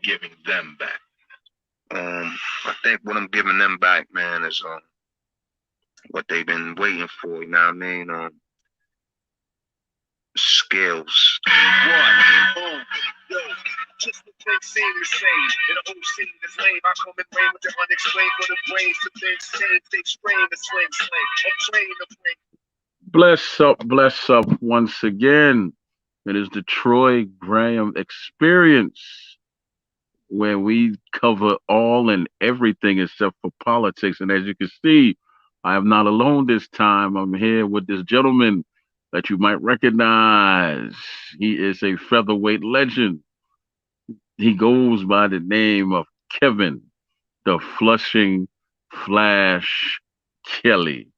giving them back? I think what I'm giving them back, man, is what they've been waiting for. You know what I mean? Skills. What? Yo, just the thing seem the same. In the whole scene is lame. I come and rain with the unexplained. For the brains, the things change. They strain the sling. I'm trained to bring. Bless up once again. It is the Troy Graham Experience, where we cover all and everything except for politics. And as you can see, I am not alone this time. I'm here with this gentleman that you might recognize. He is a featherweight legend. He goes by the name of Kevin, the Flushing Flash Kelley.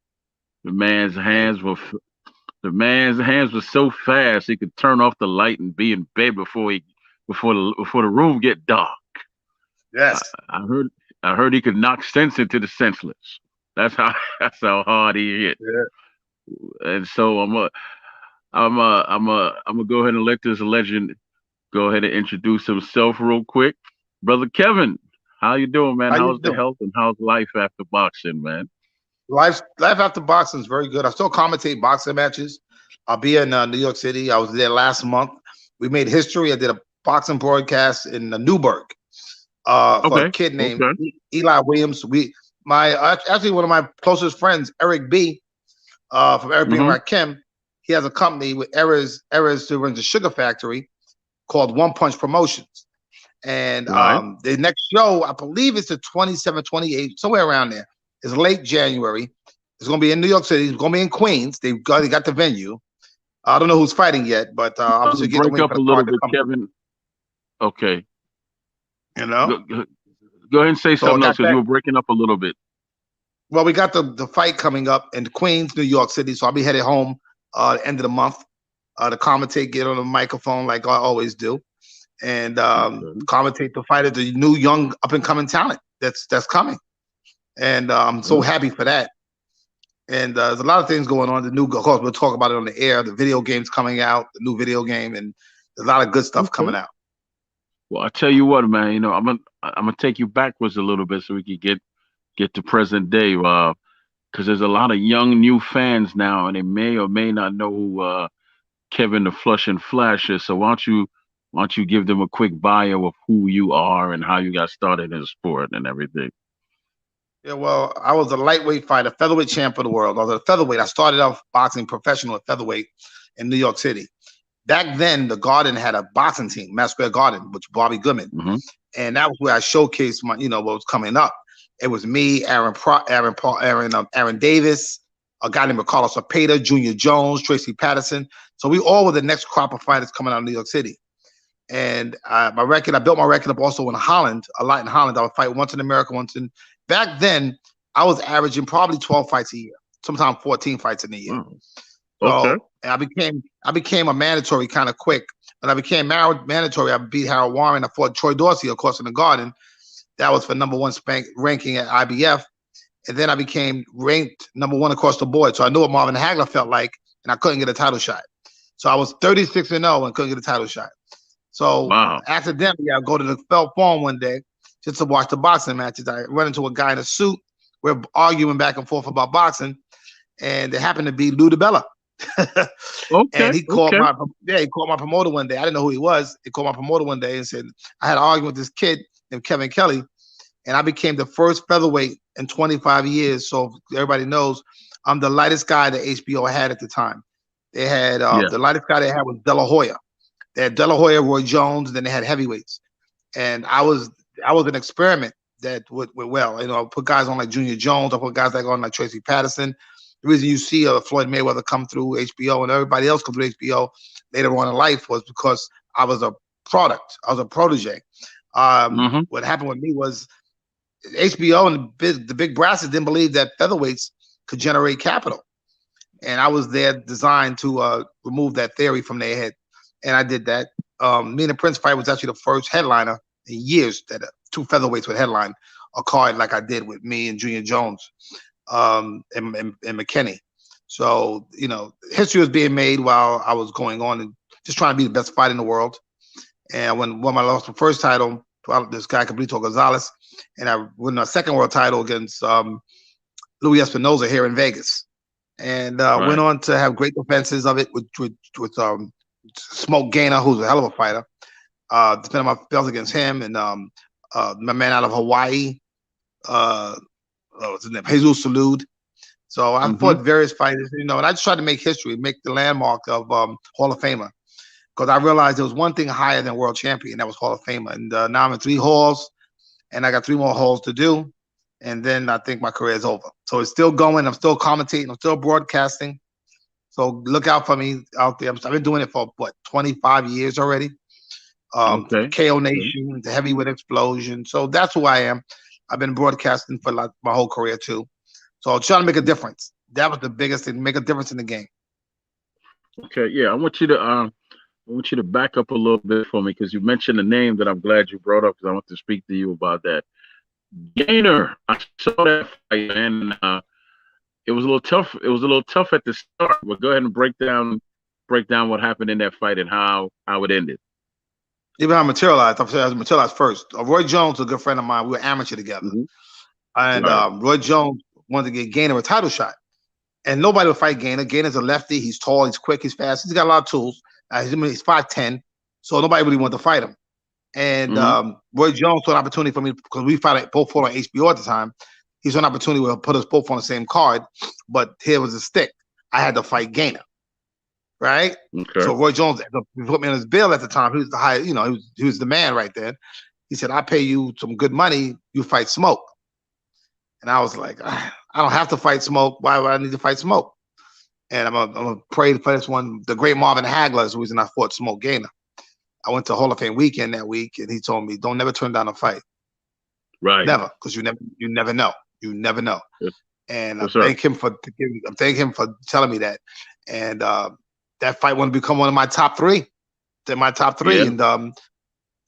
The man's hands were so fast he could turn off the light and be in bed before the room get dark. Yes. I heard he could knock sense into the senseless. That's how that's how hard he hit. Yeah. And so I'm gonna go ahead and let this legend go ahead and introduce himself real quick. Brother Kevin, how you doing, man? How you How's the doing? health and how's life after boxing, man? Life after boxing is very good. I still commentate boxing matches. I'll be in New York City. I was there last month. We made history. I did a boxing broadcast in Newburgh for a Okay, kid named okay. Eli Williams. Actually one of my closest friends, Eric B. From Eric B. and Mm-hmm. Rakim. He has a company with Errors who runs a sugar factory called One Punch Promotions. And Right. the next show, I believe it's the 27th, 28th, somewhere around there. It's late January. It's going to be in New York City. It's going to be in Queens. They got the venue. I don't know who's fighting yet, but obviously get the Break win up for a the little card to bit, come. Kevin. Okay. You know. Go ahead and say So I something else got because that. you were breaking up a little bit. Well, we got the fight coming up in Queens, New York City. So I'll be headed home end of the month to commentate, get on the microphone like I always do, and Okay. commentate the fight of the new young up and coming talent that's coming. And I'm so Well, happy for that. And there's a lot of things going on. Of course, we'll talk about it on the air. The video game's coming out, the new video game, and there's a lot of good stuff coming okay. out. Well, I tell you what, man. I'm gonna take you backwards a little bit so we can get to present day. Because there's a lot of young new fans now, and they may or may not know who Kevin the Flushing Flash is. So why don't you give them a quick bio of who you are and how you got started in sport and everything? Yeah, well, I was a lightweight fighter, featherweight champ of the world. I was a featherweight. I started off boxing professional at featherweight in New York City. Back then, the Garden had a boxing team, Mass Square Garden, which Bobby Goodman, Hmm. and that was where I showcased my, what was coming up. It was me, Aaron Davis, a guy named Carlos Cepeda, Junior Jones, Tracy Patterson. So we all were the next crop of fighters coming out of New York City. And I built my record up also in Holland, a lot in Holland. I would fight once in America, once in. Back then, I was averaging probably 12 fights a year, sometimes 14 fights in a year. Oh, okay. So and I became a mandatory kind of quick. When I became mandatory, I beat Harold Warren. I fought Troy Dorsey, of course, in the Garden. That was for number one ranking at IBF. And then I became ranked number one across the board. So I knew what Marvin Hagler felt like, and I couldn't get a title shot. So I was 36-0 and couldn't get a title shot. So Wow. accidentally, I go to the Felt Farm one day just to watch the boxing matches. I run into a guy in a suit. We're arguing back and forth about boxing, and it happened to be Lou DiBella. Okay. And he called Okay. he called my promoter one day. I didn't know who he was. He called my promoter one day and said, I had an argument with this kid named Kevin Kelley, and I became the first featherweight in 25 years. So everybody knows I'm the lightest guy that HBO had at the time. They had Yeah. the lightest guy they had was De La Hoya. They had De La Hoya, Roy Jones, and then they had heavyweights. And I was an experiment that went well. I put guys on like Junior Jones. I put guys like on like Tracy Patterson. The reason you see Floyd Mayweather come through HBO and everybody else come through HBO later on in life was because I was a product. I was a protege. Hmm. What happened with me was HBO and the big brasses didn't believe that featherweights could generate capital. And I was there designed to remove that theory from their head. And I did that. Me and the Prince fight was actually the first headliner in years that two featherweights would headline a card like I did with me and Junior Jones and McKinney. So, history was being made while I was going on and just trying to be the best fighter in the world. And when I lost the first title, this guy Cabrito Gonzalez, and I won a second world title against Louis Espinoza here in Vegas, and went Right. on to have great defenses of it with Smoke Gainer, who's a hell of a fighter. Defending my belts against him and my man out of Hawaii, what's his name, Jesus Salud. So I Mm-hmm. fought various fighters, and I just tried to make history, make the landmark of Hall of Famer, because I realized there was one thing higher than world champion, that was Hall of Famer. And now I'm in 3 halls, and I got 3 more halls to do, and then I think my career is over. So it's still going. I'm still commentating. I'm still broadcasting. So look out for me out there. I've been doing it for 25 years already. Okay. KO Nation, the Heavyweight Explosion. So that's who I am. I've been broadcasting for like my whole career too. So I'm trying to make a difference. That was the biggest thing, make a difference in the game. Okay. Yeah. I want you to back up a little bit for me because you mentioned a name that I'm glad you brought up because I want to speak to you about that. Gainer. I saw that fight and it was a little tough. It was a little tough at the start. But go ahead and break down what happened in that fight and how it ended. Even how I materialized, I'm saying I materialized first. Roy Jones, a good friend of mine, we were amateur together. Mm-hmm. And Right. Roy Jones wanted to get Gainer a title shot. And nobody would fight Gainer. Gainer's a lefty. He's tall. He's quick. He's fast. He's got a lot of tools. He's 5'10". So nobody really wanted to fight him. And Mm-hmm. Roy Jones saw an opportunity for me because we both fought on HBO at the time. He saw an opportunity where he'll put us both on the same card. But here was a stick. I had to fight Gainer. Right? Okay. So Roy Jones put me on his bill at the time. He was the high, he was the man right then. He said, "I pay you some good money. You fight Smoke." And I was like, "I don't have to fight Smoke. Why would I need to fight Smoke?" And I'm gonna pray for this one. The great Marvin Hagler is the reason I fought Smoke Gainer. I went to Hall of Fame weekend that week, and he told me, "Don't never turn down a fight, Right. never, because you never know, you never know." Yes, And yes, sir. I thank him for telling me that. And that fight would become one of my top 3. In my top 3, Yeah.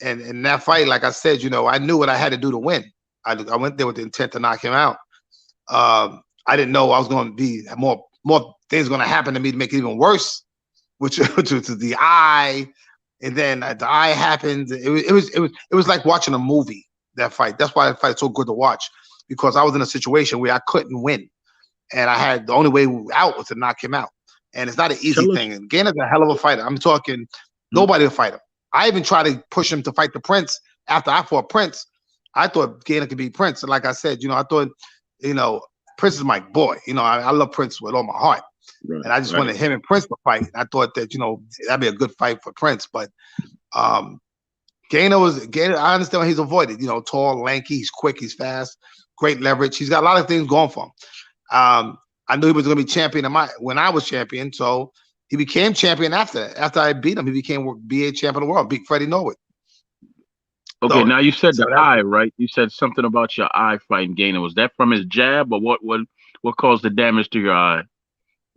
and in that fight, like I said, I knew what I had to do to win. I went there with the intent to knock him out. I didn't know I was going to be more things going to happen to me to make it even worse, which was the eye, and then the eye happened. It was like watching a movie. That fight. That's why that fight's so good to watch, because I was in a situation where I couldn't win, and I had the only way out was to knock him out. And it's not an easy Tell us. thing. And Gainer's a hell of a fighter. I'm talking nobody will fight him. I even tried to push him to fight the Prince after I fought Prince. I thought Gainer could beat Prince. And like I said, I thought, Prince is my boy. I love Prince with all my heart. Right. And I just Right. wanted him and Prince to fight. I thought that, that'd be a good fight for Prince. But Gainer, I understand why he's avoided. Tall, lanky, he's quick, he's fast, great leverage. He's got a lot of things going for him. I knew he was going to be champion when I was champion. So he became champion after that. After I beat him, he became BA champion of the world, beat Freddie Norwood. Okay. So, Now you said so the eye, right? You said something about your eye fighting Gainer. Was that from his jab, or what caused the damage to your eye?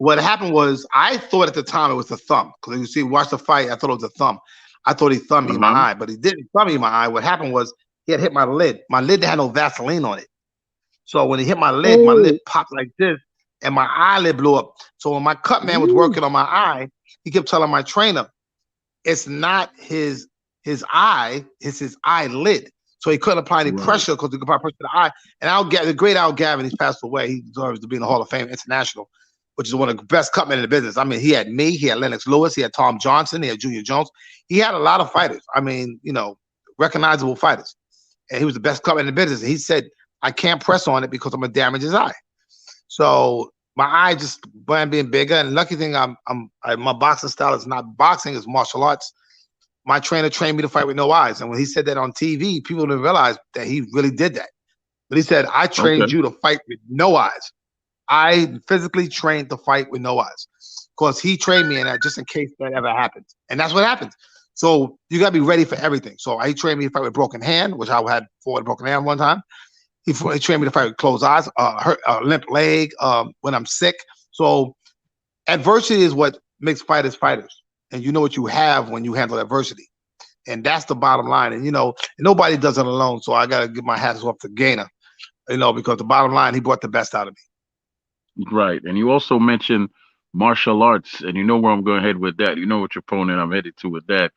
what happened was, I thought at the time it was the thumb. Because watch the fight, I thought it was the thumb. I thought he thumbed me in my Uh-huh. eye, but he didn't thumb me in my eye. What happened was he had hit my lid. My lid had no Vaseline on it. So when he hit my lid popped like this, and my eyelid blew up. So when my cut man was working on my eye, he kept telling my trainer, "It's not his eye, it's his eyelid." So he couldn't apply any Right. pressure because he could apply pressure to the eye. And the great Al Gavin, he's passed away. He deserves to be in the Hall of Fame International, which is one of the best cutmen in the business. I mean, he had me, he had Lennox Lewis, he had Tom Johnson, he had Junior Jones. He had a lot of fighters. I mean, recognizable fighters. And he was the best cutman in the business. And he said, "I can't press on it because I'm gonna damage his eye." So my eye just being bigger. And lucky thing, my boxing style is not boxing, it's martial arts. My trainer trained me to fight with no eyes. And when he said that on TV, people didn't realize that he really did that. But he said, "I trained Okay. you to fight with no eyes." I physically trained to fight with no eyes, because he trained me in that just in case that ever happens. And that's what happens. So you got to be ready for everything. So he trained me to fight with broken hand, which I had fought a broken hand one time. He trained me to fight with closed eyes, limp leg, when I'm sick. So adversity is what makes fighters fighters. And you know what you have when you handle adversity. And that's the bottom line. And, nobody does it alone. So I got to give my hats off to Gainer, because the bottom line, he brought the best out of me. Right. And you also mentioned martial arts, and you know where I'm going to head with that. You know what your opponent I'm headed to with that.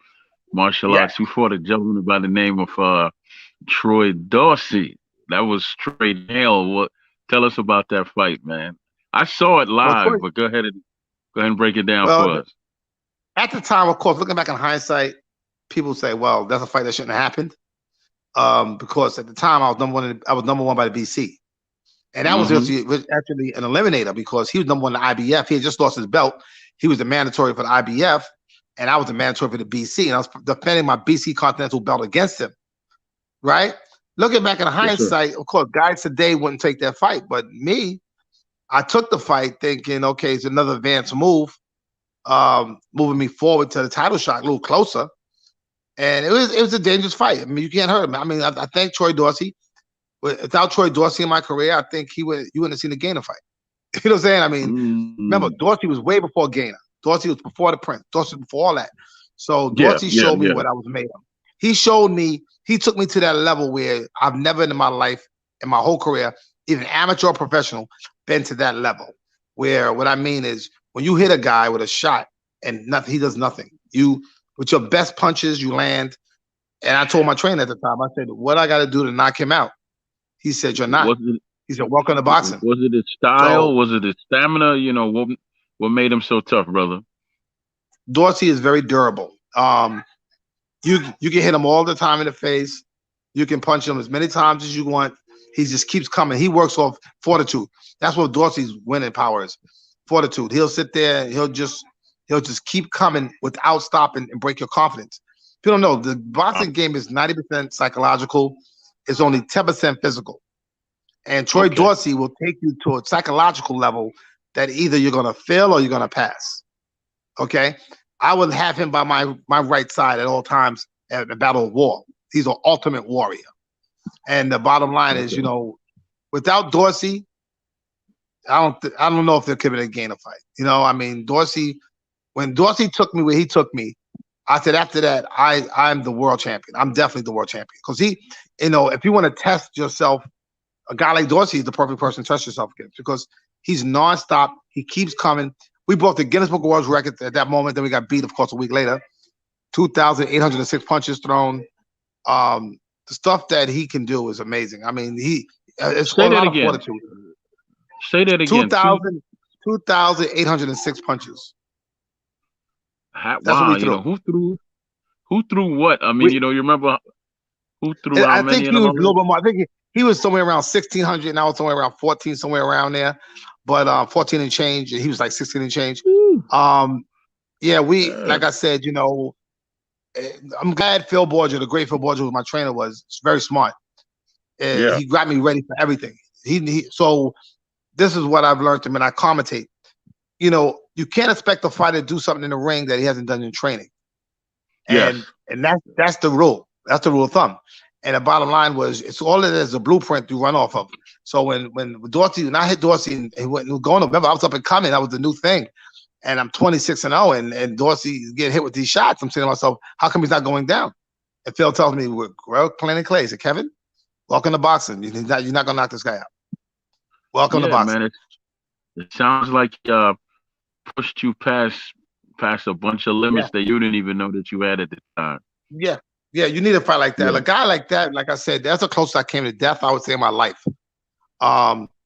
martial Yeah, arts. You fought a gentleman by the name of Troy Dorsey. That was straight hell. What? Tell us about that fight, man. I saw it well, live, but go ahead and break it down well, for us. at the time, of course, looking back in hindsight, people say, "Well, that's a fight that shouldn't have happened," because at the time I was number one by the BC, and that was Hmm. actually an eliminator because he was number one in the IBF. He had just lost his belt. He was the mandatory for the IBF, and I was the mandatory for the BC, and I was defending my BC Continental belt against him. Right? Looking back in Yes, sir. hindsight, of course, guys today wouldn't take that fight, but me, I took the fight thinking, okay, it's another advanced move, moving me forward to the title shot a little closer. And it was a dangerous fight. I mean, you can't hurt him. I mean, I thank Troy Dorsey. Without Troy Dorsey in my career, I think you wouldn't have seen the Gainer fight. You know what I'm saying? I mean, remember, Mm. Dorsey was way before Gainer. Dorsey was before the Prince. Dorsey was before all that. So Yeah, Dorsey yeah, showed me yeah. what I was made of. He showed me, he took me to that level where I've never in my life, in my whole career, even amateur or professional, been to that level. Where what I mean is when you hit a guy with a shot and nothing, he does nothing. You with your best punches, you land. And I told my trainer at the time, I said, what I got to do to knock him out? He said, you're not. Was it He said, welcome to boxing. was it his style? So Was it his stamina? What made him so tough, brother? Dorsey is very durable. You can hit him all the time in the face. You can punch him as many times as you want. He just keeps coming. He works off fortitude. That's what Dorsey's winning power is. Fortitude. He'll sit there. He'll just keep coming without stopping and break your confidence. People don't know the Uh, boxing game is 90% psychological. It's only 10% physical. And Troy Okay. Dorsey will take you to a psychological level that either you're gonna fail or you're gonna pass. Okay, I would have him by my right side at all times at the battle of war. He's an ultimate warrior. And the bottom line is, Okay. without Dorsey, I don't know if there could have been a Gainer fight. I mean, Dorsey, when Dorsey took me where he took me, I said after that, I'm the world champion. I'm definitely the world champion because if you want to test yourself, a guy like Dorsey is the perfect person to test yourself against because he's nonstop. He keeps coming. We broke the Guinness Book of World Records at that moment. Then we got beat, of course, a week later. 2,806 punches thrown. The stuff that he can do is amazing. I mean, it's a Say that lot of again. fortitude. Say that again. 2,806 punches. That's what Wow. we threw. Who threw what? I mean, We, you remember who threw how I many think and he was all a that? little bit more. I think he was somewhere around 1,600, and I was somewhere around 14, somewhere around there. But 14 and change, and he was like 16 and change. Woo. Yeah, Yeah. like I said, I'm glad Phil Borgia, the great Phil Borgia, who my trainer was very smart. Yeah. He got me ready for everything. So this is what I've learned when I commentate. You can't expect a fighter to do something in the ring that he hasn't done in training. Yes. And that's the rule. That's the rule of thumb. And the bottom line was, it's all it is a blueprint to run off of. So when Dorsey, when I hit Dorsey and he went going, remember I was up and coming. That was the new thing. And I'm 26-0, and Dorsey getting hit with these shots. I'm saying to myself, how come he's not going down? And Phil tells me, we're playing clay. He said, Kevin, welcome to boxing. You're not going to knock this guy out. Welcome to Yeah, boxing. man. It sounds like pushed you past a bunch of Yeah, limits that you didn't even know that you had at the time. yeah, yeah. You need a fight like that. Yeah. A guy like that, like I said, that's the closest I came to death, I would say, in my life.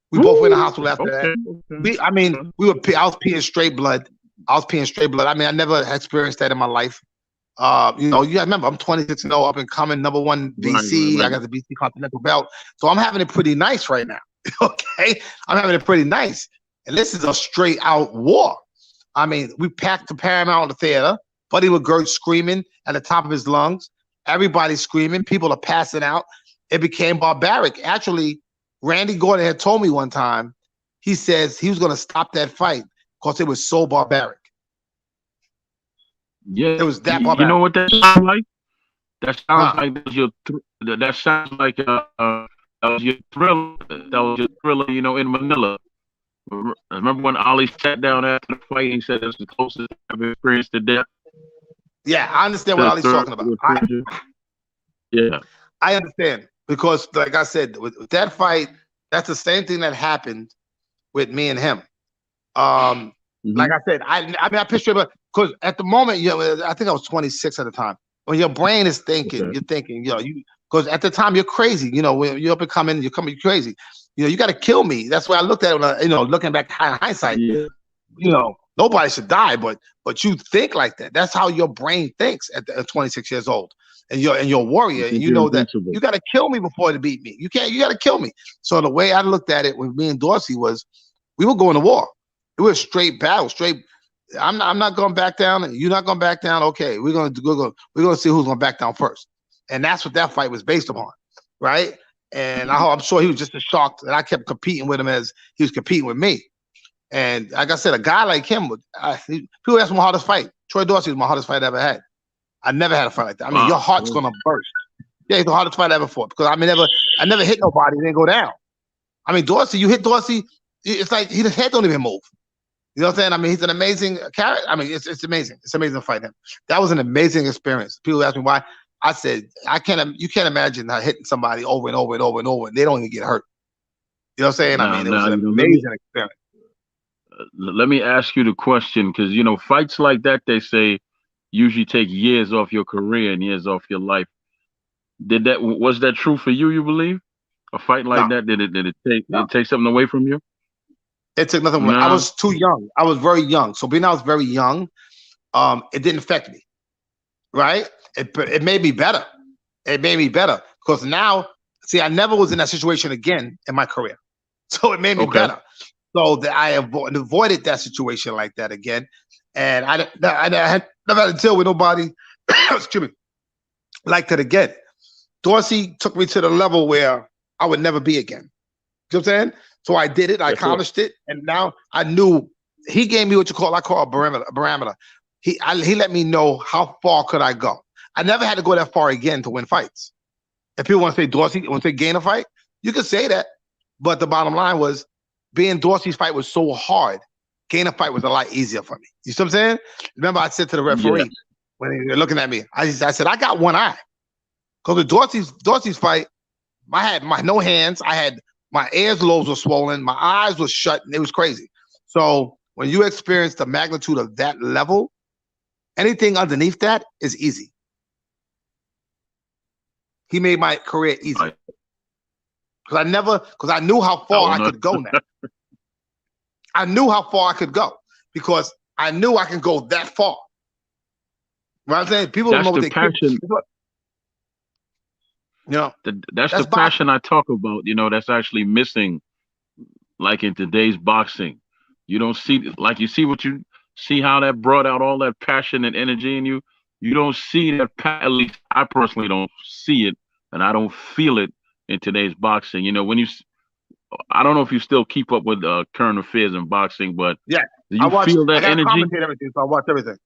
We both went in the Woo. hospital after that. Okay. Okay. I was peeing straight blood. I mean, I never experienced that in my life. You remember I'm 26-0, up and coming, number one Right, BC. right, I got the BC Continental belt, so I'm having it pretty nice right now. Okay, I'm having it pretty nice, and this is a straight out war. I mean, we packed the Paramount Theater. Buddy LaGuerre screaming at the top of his lungs. Everybody's screaming. People are passing out. It became barbaric. Actually, Randy Gordon had told me one time. He says he was going to stop that fight because it was so barbaric. Yeah. It was that You know barbaric. what that sounds like? That sounds Huh? like that sounds like that was your thriller. That was your thriller. In Manila. Remember when Ali sat down after the fight? He said it's the closest I've experienced to death. Yeah, I understand To what the Ali's third, talking about. to the third. Yeah. I understand because, like I said, with that fight, that's the same thing that happened with me and him. Like Hmm. I said, I mean, I picture it because at the moment, I think I was 26 at the time. when your brain is thinking, Okay. you're thinking, because at the time you're crazy. When you're up and coming, you're coming crazy. You got to kill me. That's why I looked at it. Looking back in hindsight, Yeah. nobody should die, but you think like that. That's how your brain thinks at 26 years old, and you're a You warrior, and think you you're know that invincible. you got to kill me before to beat me. You got to kill me. So the way I looked at it with me and Dorsey was, we were going to war. It was straight battle, straight. I'm not going back down, and you're not going back down. Okay, we're gonna see who's gonna back down first, and that's what that fight was based upon, right? And I'm sure he was just as shocked that I kept competing with him as he was competing with me. And like I said, a guy like him people ask me my hardest fight. Troy Dorsey was my hardest fight I ever had. I never had a fight like that. I mean, your heart's gonna burst. Yeah, he's the hardest fight I ever fought because I never hit nobody and then go down. I mean, Dorsey, you hit Dorsey, it's like his head don't even move. You know what I'm saying? I mean, he's an amazing character. I mean, it's amazing. It's amazing to fight him. That was an amazing experience. People ask me why. I said, you can't imagine hitting somebody over and over and over and over, and they don't even get hurt. You know what I'm saying? I mean, it was an amazing experience. Let me ask you the question, because fights like that, they say, usually take years off your career and years off your life. Was that true for you? You believe a fight like that? Did it take something away from you? It took nothing. I was too young. I was very young. So being I was very young, it didn't affect me. Right? It made me better. It made me better because now, see, I never was in that situation again in my career. So it made me better. So that I avoided that situation like that again. And I had never had to deal with nobody, excuse me, like that again. Dorsey took me to the level where I would never be again. You know what I'm saying? So I did it. I accomplished it. And now I knew he gave me what I call a parameter. He let me know how far could I go. I never had to go that far again to win fights. If people want to say Dorsey, want to say gain a fight, you can say that. But the bottom line was, being Dorsey's fight was so hard, gain a fight was a lot easier for me. You see what I'm saying? Remember I said to the referee when he was looking at me, I said, I got one eye. Because with Dorsey's fight, I had no hands. I had my earlobes were swollen. My eyes were shut. And it was crazy. So when you experience the magnitude of that level, anything underneath that is easy. He made my career easy. Because I knew how far I could go now. I knew how far I could go because I knew I can go that far. You know what I'm saying? People don't know what they passion. That's the passion I talk about. That's actually missing, like in today's boxing. You don't see, like you see how that brought out all that passion and energy in you. You don't see that. At least I personally don't see it, and I don't feel it in today's boxing. I don't know if you still keep up with current affairs in boxing, but yeah, do you feel that energy? I commentate everything, so I watch everything.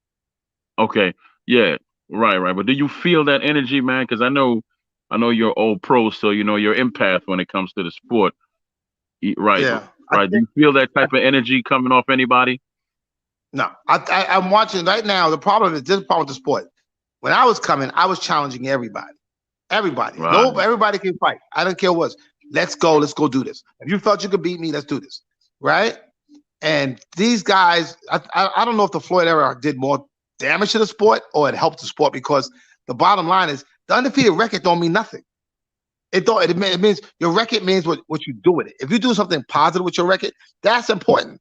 Okay, yeah, right. But do you feel that energy, man? Because I know you're old pro, so you're empath when it comes to the sport. Right, yeah, right. Do you feel that type of energy coming off anybody? No, I'm watching right now. The problem is this problem with the sport. When I was coming, I was challenging everybody. Everybody. Right. No, everybody can fight. I don't care what. Let's go do this. If you felt you could beat me, let's do this. Right? And these guys, I don't know if the Floyd era did more damage to the sport or it helped the sport, because the bottom line is the undefeated record don't mean nothing. It means your record means what you do with it. If you do something positive with your record, that's important.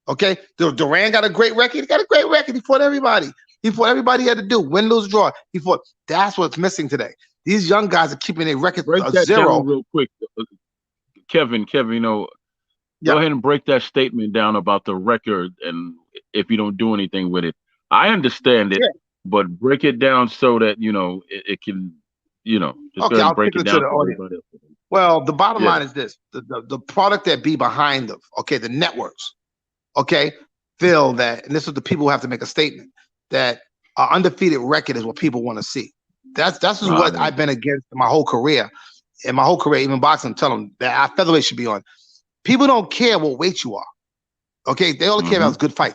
Okay? Duran got a great record. He got a great record. He fought everybody. He fought everybody he had to do. Win, lose, draw. He fought. That's what's missing today. These young guys are keeping their record zero. Real quick, Kevin. Go ahead and break that statement down about the record, and if you don't do anything with it, I understand it, but break it down so that it can, just okay, I'll break it down for everybody else. Well, the bottom line is this: the product that be behind them, the networks, feel that, and this is the people who have to make a statement that an undefeated record is what people want to see. That's what I've been against my whole career. In my whole career, even boxing, tell them that our featherweight should be on. People don't care what weight you are. Okay, they only care about good fight,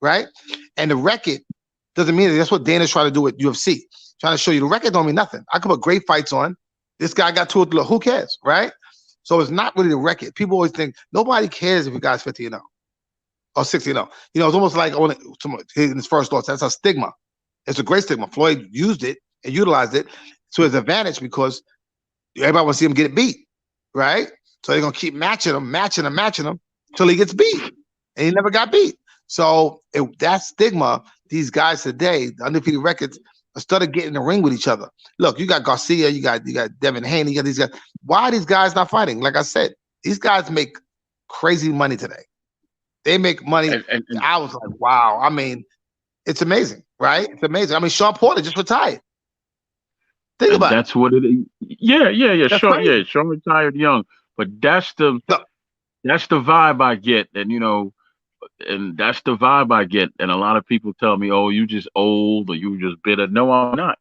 right? And the record doesn't mean that. That's what Dana's trying to do with UFC, trying to show you the record don't mean nothing. I could put great fights on. This guy got 2 or 3. Who cares, right? So it's not really the record. People always think nobody cares if a guy's 50-0 or 60-0. It's almost like in his first loss. That's a stigma. It's a great stigma. Floyd used it and utilized it to his advantage because everybody wants to see him get beat, right? So they're gonna keep matching him until he gets beat, and he never got beat. So that stigma, these guys today, the undefeated records, started getting in the ring with each other. Look, you got Garcia, you got Devin Haney, you got these guys. Why are these guys not fighting? Like I said, these guys make crazy money today. They make money. And I was like, wow. I mean, it's amazing, right? It's amazing. I mean, Sean Porter just retired. Think about that's what it is. Yeah. Sean retired young, but that's the vibe I get, and that's the vibe I get. And a lot of people tell me, "Oh, you just old, or you just bitter." No, I'm not.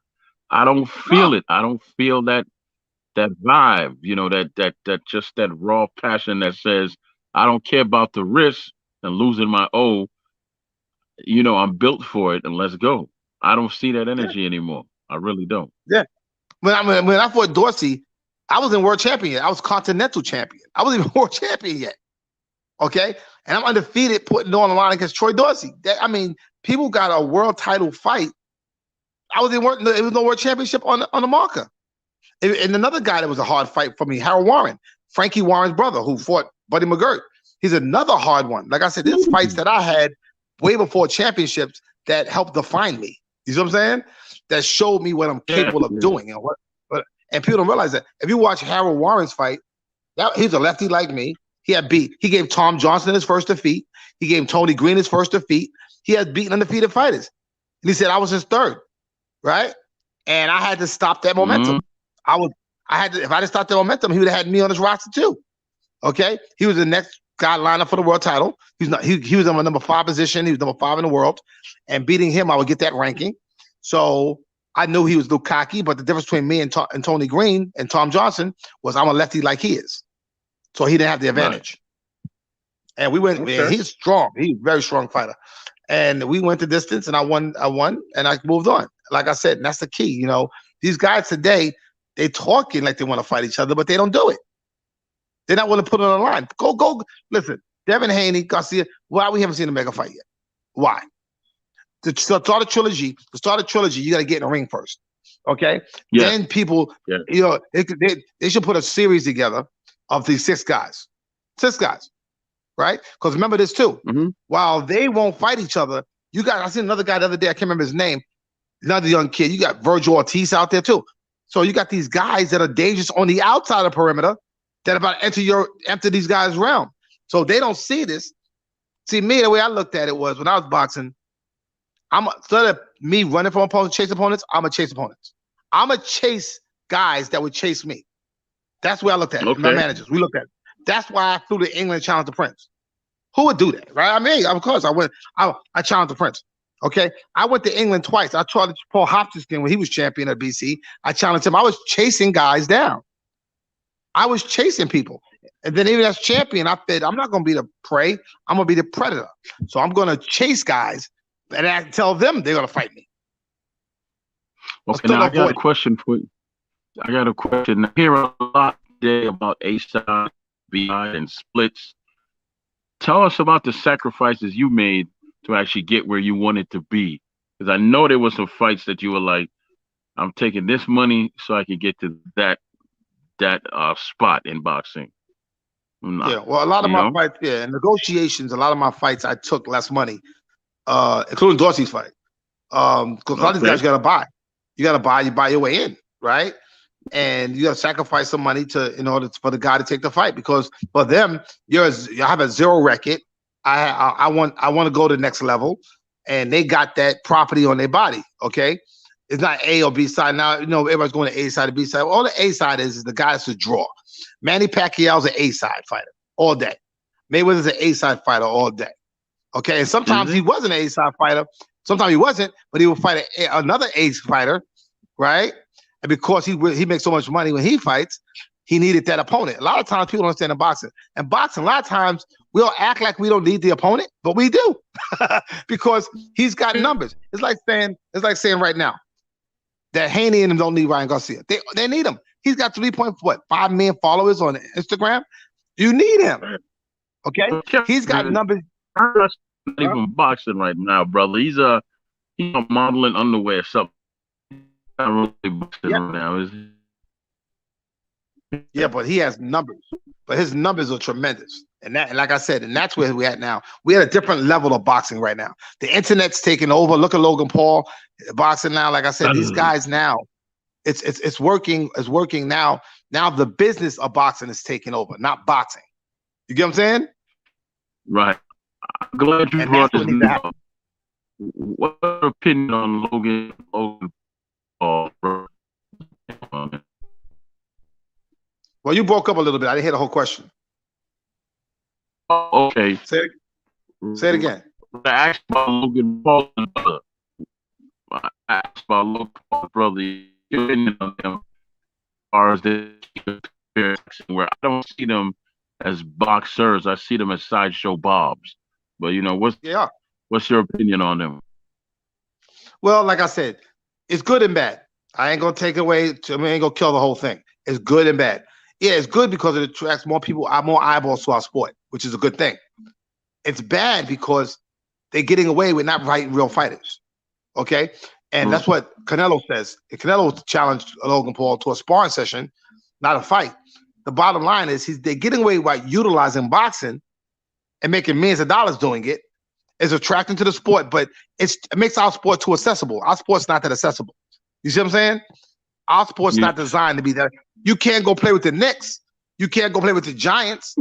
I don't feel it. I don't feel that vibe. That just that raw passion that says, "I don't care about the risk and losing my O. I'm built for it, and let's go." I don't see that energy anymore. I really don't. Yeah. When I fought Dorsey, I wasn't world champion yet. I was continental champion. I wasn't even world champion yet. Okay, and I'm undefeated, putting on the line against Troy Dorsey. People got a world title fight. I was in work. It was no world championship on the marker. And another guy that was a hard fight for me, Harold Warren, Frankie Warren's brother, who fought Buddy McGirt. He's another hard one. Like I said, there's fights that I had way before championships that helped define me. You see what I'm saying? That showed me what I'm capable of doing, and people don't realize that. If you watch Harold Warren's fight, he's a lefty like me. He gave Tom Johnson his first defeat. He gave Tony Green his first defeat. He had beaten undefeated fighters. And he said I was his third, right? And I had to stop that momentum. If I didn't stop that momentum, he would have had me on his roster too. Okay, he was the next guy lined up for the world title. He was on my number 5 position. He was number 5 in the world, and beating him, I would get that ranking. So I knew he was a little cocky, but the difference between me and Tony Green and Tom Johnson was I'm a lefty like he is. So he didn't have the advantage. Right. And we went, man, he's strong. He's a very strong fighter. And we went the distance, and I won, and I moved on. Like I said, and that's the key. These guys today, they talking like they want to fight each other, but they don't do it. They're not willing to put it on the line. Go. Listen, Devin Haney, Garcia, why we haven't seen a mega fight yet? Why? To start a trilogy, you got to get in the ring first. Okay? Yeah. Then people, they should put a series together of these 6 guys. 6 guys. Right? Because remember this too. Mm-hmm. While they won't fight each other, I seen another guy the other day, I can't remember his name, another young kid. You got Virgil Ortiz out there too. So you got these guys that are dangerous on the outside of the perimeter that are about to enter these guys' realm. So they don't see this. See, me, the way I looked at it was when I was boxing, instead of me running from opponents, chase opponents, I'm going to chase opponents. I'm going to chase guys that would chase me. That's where I looked at it. My managers, we looked at it. That's why I flew to England and challenged the Prince. Who would do that, right? I mean, of course, I challenged the Prince. Okay? I went to England twice. I tried Paul Hopkins when he was champion at BC. I challenged him. I was chasing guys down. I was chasing people. And then even as champion, I said, I'm not going to be the prey. I'm going to be the predator. So I'm going to chase guys and I tell them they're going to fight me. Okay, now I got a question for you. I got a question. I hear a lot today about A-side, B-side, and splits. Tell us about the sacrifices you made to actually get where you wanted to be. Because I know there were some fights that you were like, I'm taking this money so I can get to that spot in boxing. Yeah, well, a lot of my fights, in negotiations, a lot of my fights I took less money, including Dorsey's fight. Because a lot of these guys got to buy. You got to buy. You buy your way in, right? And you got to sacrifice some money in order for the guy to take the fight. Because for them, you have a 0 record. I want to go to the next level, and they got that property on their body. Okay, it's not A or B side. Now everybody's going to A side or B side. All the A side is the guy that's a draw. Manny Pacquiao's an A side fighter all day. Mayweather's an A side fighter all day. Okay, and sometimes he was an A side fighter. Sometimes he wasn't, but he would fight another A fighter, right? And because he makes so much money when he fights, he needed that opponent. A lot of times people don't understand in boxing. And boxing, a lot of times we all act like we don't need the opponent, but we do because he's got numbers. It's like saying right now that Haney and them don't need Ryan Garcia. They need him. He's got 3.5 million followers on Instagram. You need him. Okay? He's got numbers. Not even boxing right now, brother. He's modeling underwear or something. not really boxing Yeah, right now, is yeah, but he has numbers. But his numbers are tremendous. And like I said, and that's where we're at now. We're at a different level of boxing right now. The internet's taking over. Look at Logan Paul boxing now. Like I said, these he? guys now, it's working. It's working now. Now the business of boxing is taking over, not boxing. You get what I'm saying? Right. I'm glad you And brought that's this what needs to up. happen. What's your opinion on Logan Paul, bro? Well, you broke up a little bit. I didn't hear the whole question. Okay. Say it again. I asked about Logan Paul's brother. I asked about Logan Paul's brother. Your opinion on him, as far as this where I don't see them as boxers, I see them as sideshow Bobs. But Yeah. what's your opinion on them? Well, like I said, it's good and bad. I ain't gonna take away. I ain't gonna kill the whole thing. It's good and bad. Yeah, it's good because it attracts more people, more eyeballs to our sport, which is a good thing. It's bad because they're getting away with not fighting real fighters. Okay, and that's what Canelo says. Canelo challenged Logan Paul to a sparring session, not a fight. The bottom line is they're getting away by utilizing boxing and making millions of dollars doing it. Is attracting to the sport, but it makes our sport too accessible. Our sport's not that accessible. You see what I'm saying? Our sport's not designed to be that. You can't go play with the Knicks. You can't go play with the Giants.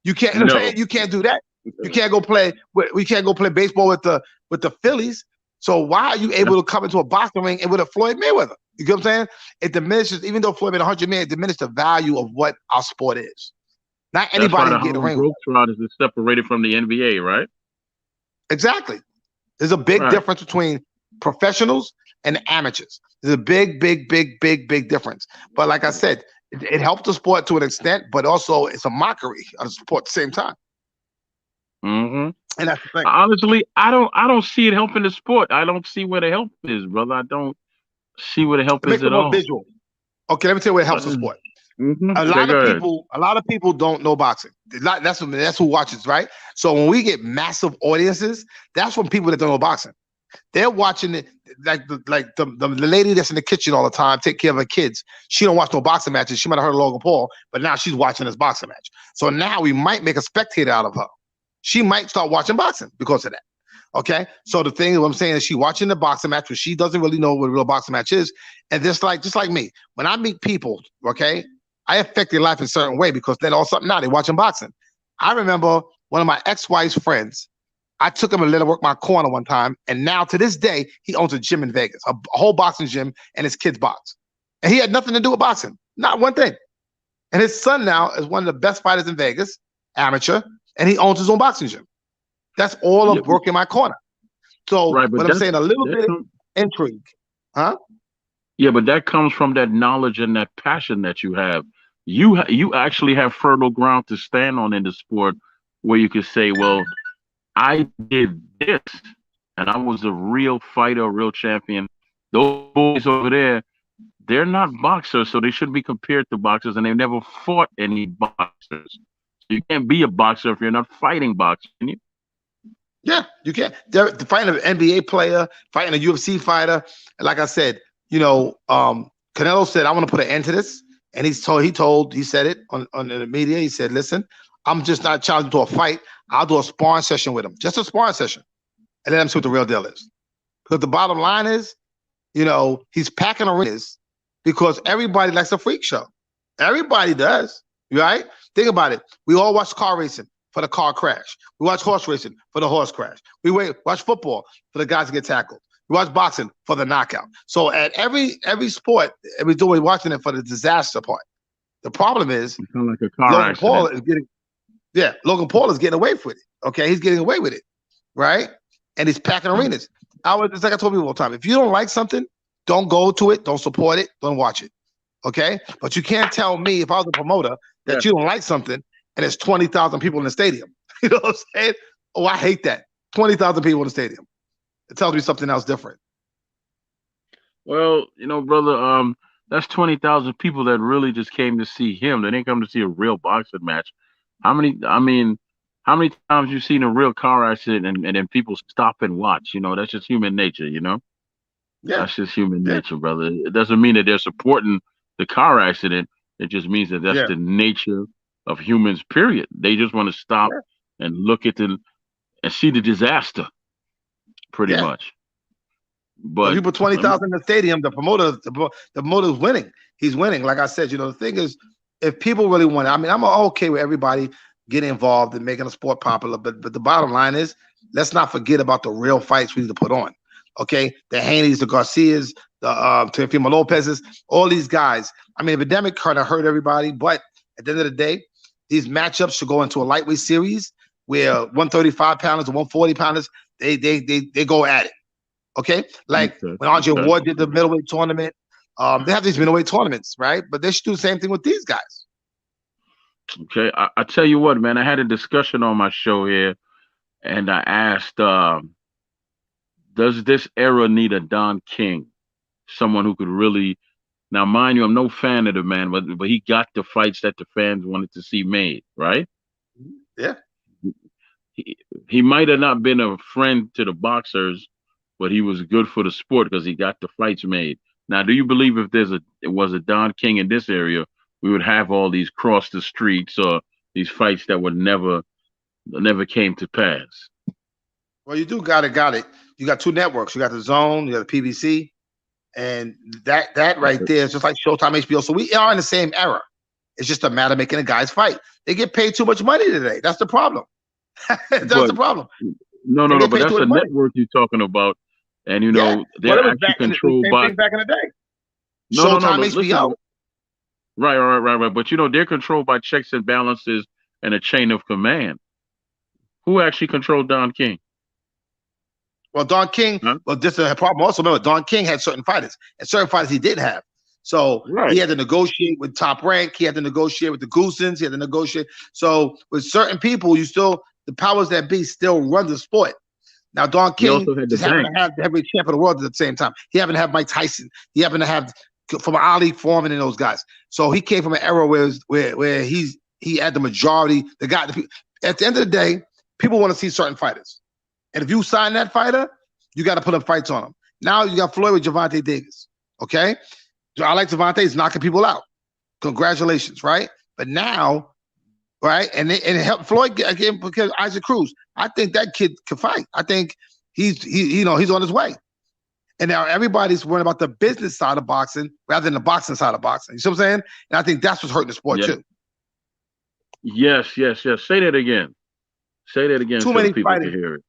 You can't. You know what I'm saying? You can't do that. You can't go play. We can't go play baseball with the Phillies. So why are you able to come into a boxing ring and with a Floyd Mayweather? You get what I'm saying? It diminishes, even though Floyd made 100 million, it diminishes the value of what our sport is. Not anybody can get in the ring. Globetrotters is separated from the NBA, right? Exactly. There's a big difference between professionals and amateurs. There's a big difference. But like I said, it helps the sport to an extent, but also it's a mockery of the sport at the same time. Mm-hmm. And that's the thing. Honestly, I don't see it helping the sport. I don't see where the help is, brother. I don't see where the help is at all. Visual. Okay, let me tell you where it helps the sport. Mm-hmm. A lot of people don't know boxing. That's who watches, right? So when we get massive audiences, that's from people that don't know boxing. They're watching it like the lady that's in the kitchen all the time, take care of her kids. She don't watch no boxing matches. She might have heard of Logan Paul, but now she's watching this boxing match. So now we might make a spectator out of her. She might start watching boxing because of that. Okay, so the thing what I'm saying is she watching the boxing match, but she doesn't really know what a real boxing match is. And just like me, when I meet people, okay, I affect their life in a certain way because then all of a sudden now they're watching boxing. I remember one of my ex-wife's friends. I took him and let him work my corner one time, and now to this day he owns a gym in Vegas, a whole boxing gym, and his kids box. And he had nothing to do with boxing, not one thing. And his son now is one of the best fighters in Vegas, amateur, and he owns his own boxing gym. That's all of work in my corner. So what I'm saying, a little bit of intrigue, huh? Yeah, but that comes from that knowledge and that passion that you have. You actually have fertile ground to stand on in the sport, where you could say, "Well, I did this, and I was a real fighter, a real champion." Those boys over there, they're not boxers, so they shouldn't be compared to boxers, and they've never fought any boxers. You can't be a boxer if you're not fighting boxing, can you? Yeah, you can't. They're fighting an NBA player, fighting a UFC fighter. And like I said, Canelo said, "I want to put an end to this." And he said it on the media. He said, "Listen, I'm just not challenging to a fight. I'll do a sparring session with him, just a sparring session, and let him see what the real deal is." Because the bottom line is, he's packing a ring because everybody likes a freak show. Everybody does, right? Think about it. We all watch car racing for the car crash. We watch horse racing for the horse crash. We watch football for the guys to get tackled. We watch boxing for the knockout. So at every sport, we're watching it for the disaster part. The problem is like a car Logan accident. Paul is getting away with it. Okay, he's getting away with it, right? And he's packing arenas. It's like I told people all the time: if you don't like something, don't go to it, don't support it, don't watch it. Okay, but you can't tell me if I was a promoter that you don't like something and there's 20,000 people in the stadium. You know what I'm saying? Oh, I hate that. 20,000 people in the stadium. It tells me something else different. Well, brother, that's 20,000 people that really just came to see him. They didn't come to see a real boxing match. How many times you seen a real car accident and then people stop and watch? That's just human nature, Yeah, That's just human yeah, nature, brother. It doesn't mean that they're supporting the car accident. It just means that that's yeah, the nature of humans. Period. They just want to stop yeah, and look at the and see the disaster, pretty yeah. much. If But you put 20,000 in the stadium, the promoter's winning. He's winning. Like I said, the thing is, if people really want it, I mean, I'm okay with everybody getting involved and making a sport popular, but the bottom line is, let's not forget about the real fights we need to put on. Okay, the Haneys, the Garcias, the Teofimo Lopez's, all these guys. I mean, the epidemic kind of hurt everybody, but at the end of the day, these matchups should go into a lightweight series where 135 pounders and 140 pounders they go at it. Okay, like okay, when Andre okay, Ward did the middleweight tournament, they have these middleweight tournaments, right? But they should do the same thing with these guys. okay. I tell you what, man. I had a discussion on my show here, and I asked, does this era need a Don King, someone who could really? Now, mind you, I'm no fan of the man, but he got the fights that the fans wanted to see made, right? Yeah. He, he might have not been a friend to the boxers, but he was good for the sport because he got the fights made. Now, do you believe if it was a Don King in this area, we would have all these cross the streets or these fights that would never came to pass? Well, you do got it. You got two networks. You got the Zone, you got the PBC, and that right there is just like Showtime, HBO. So we are in the same era. It's just a matter of making the guys fight. They get paid too much money today. That's the problem. That's But the problem. They no, get but paid too that's much a money. network you're talking about, and Yeah. Well, they're it was actually the controlled same by. thing back in the day. No. Showtime, Listen, HBO. right. But they're controlled by checks and balances and a chain of command. Who actually controlled Don King? Well, Don King, Huh? well, this is a problem. Also, remember, Don King had certain fighters, and certain fighters he didn't have. So he Right. had to negotiate with Top Rank. He had to negotiate with the Goosens. He had to negotiate. So with certain people, the powers that be still run the sport. Now, Don He King also had the just happened to banks. have the heavyweight champ of the world at the same time. He happened to have Mike Tyson. He happened to have from Ali Foreman and those guys. So he came from an era where he had the majority. At the end of the day, people want to see certain fighters. And if you sign that fighter, you got to put up fights on him. Now you got Floyd with Gervonta Davis. Okay? I like Gervonta. He's knocking people out. Congratulations, right? But now, right? And it helped Floyd again because Isaac Cruz. I think that kid can fight. I think he's on his way. And now everybody's worrying about the business side of boxing rather than the boxing side of boxing. You see what I'm saying? And I think that's what's hurting the sport Yeah. too. Yes. Say that again. Say that again Too so the many people fighters. can hear it.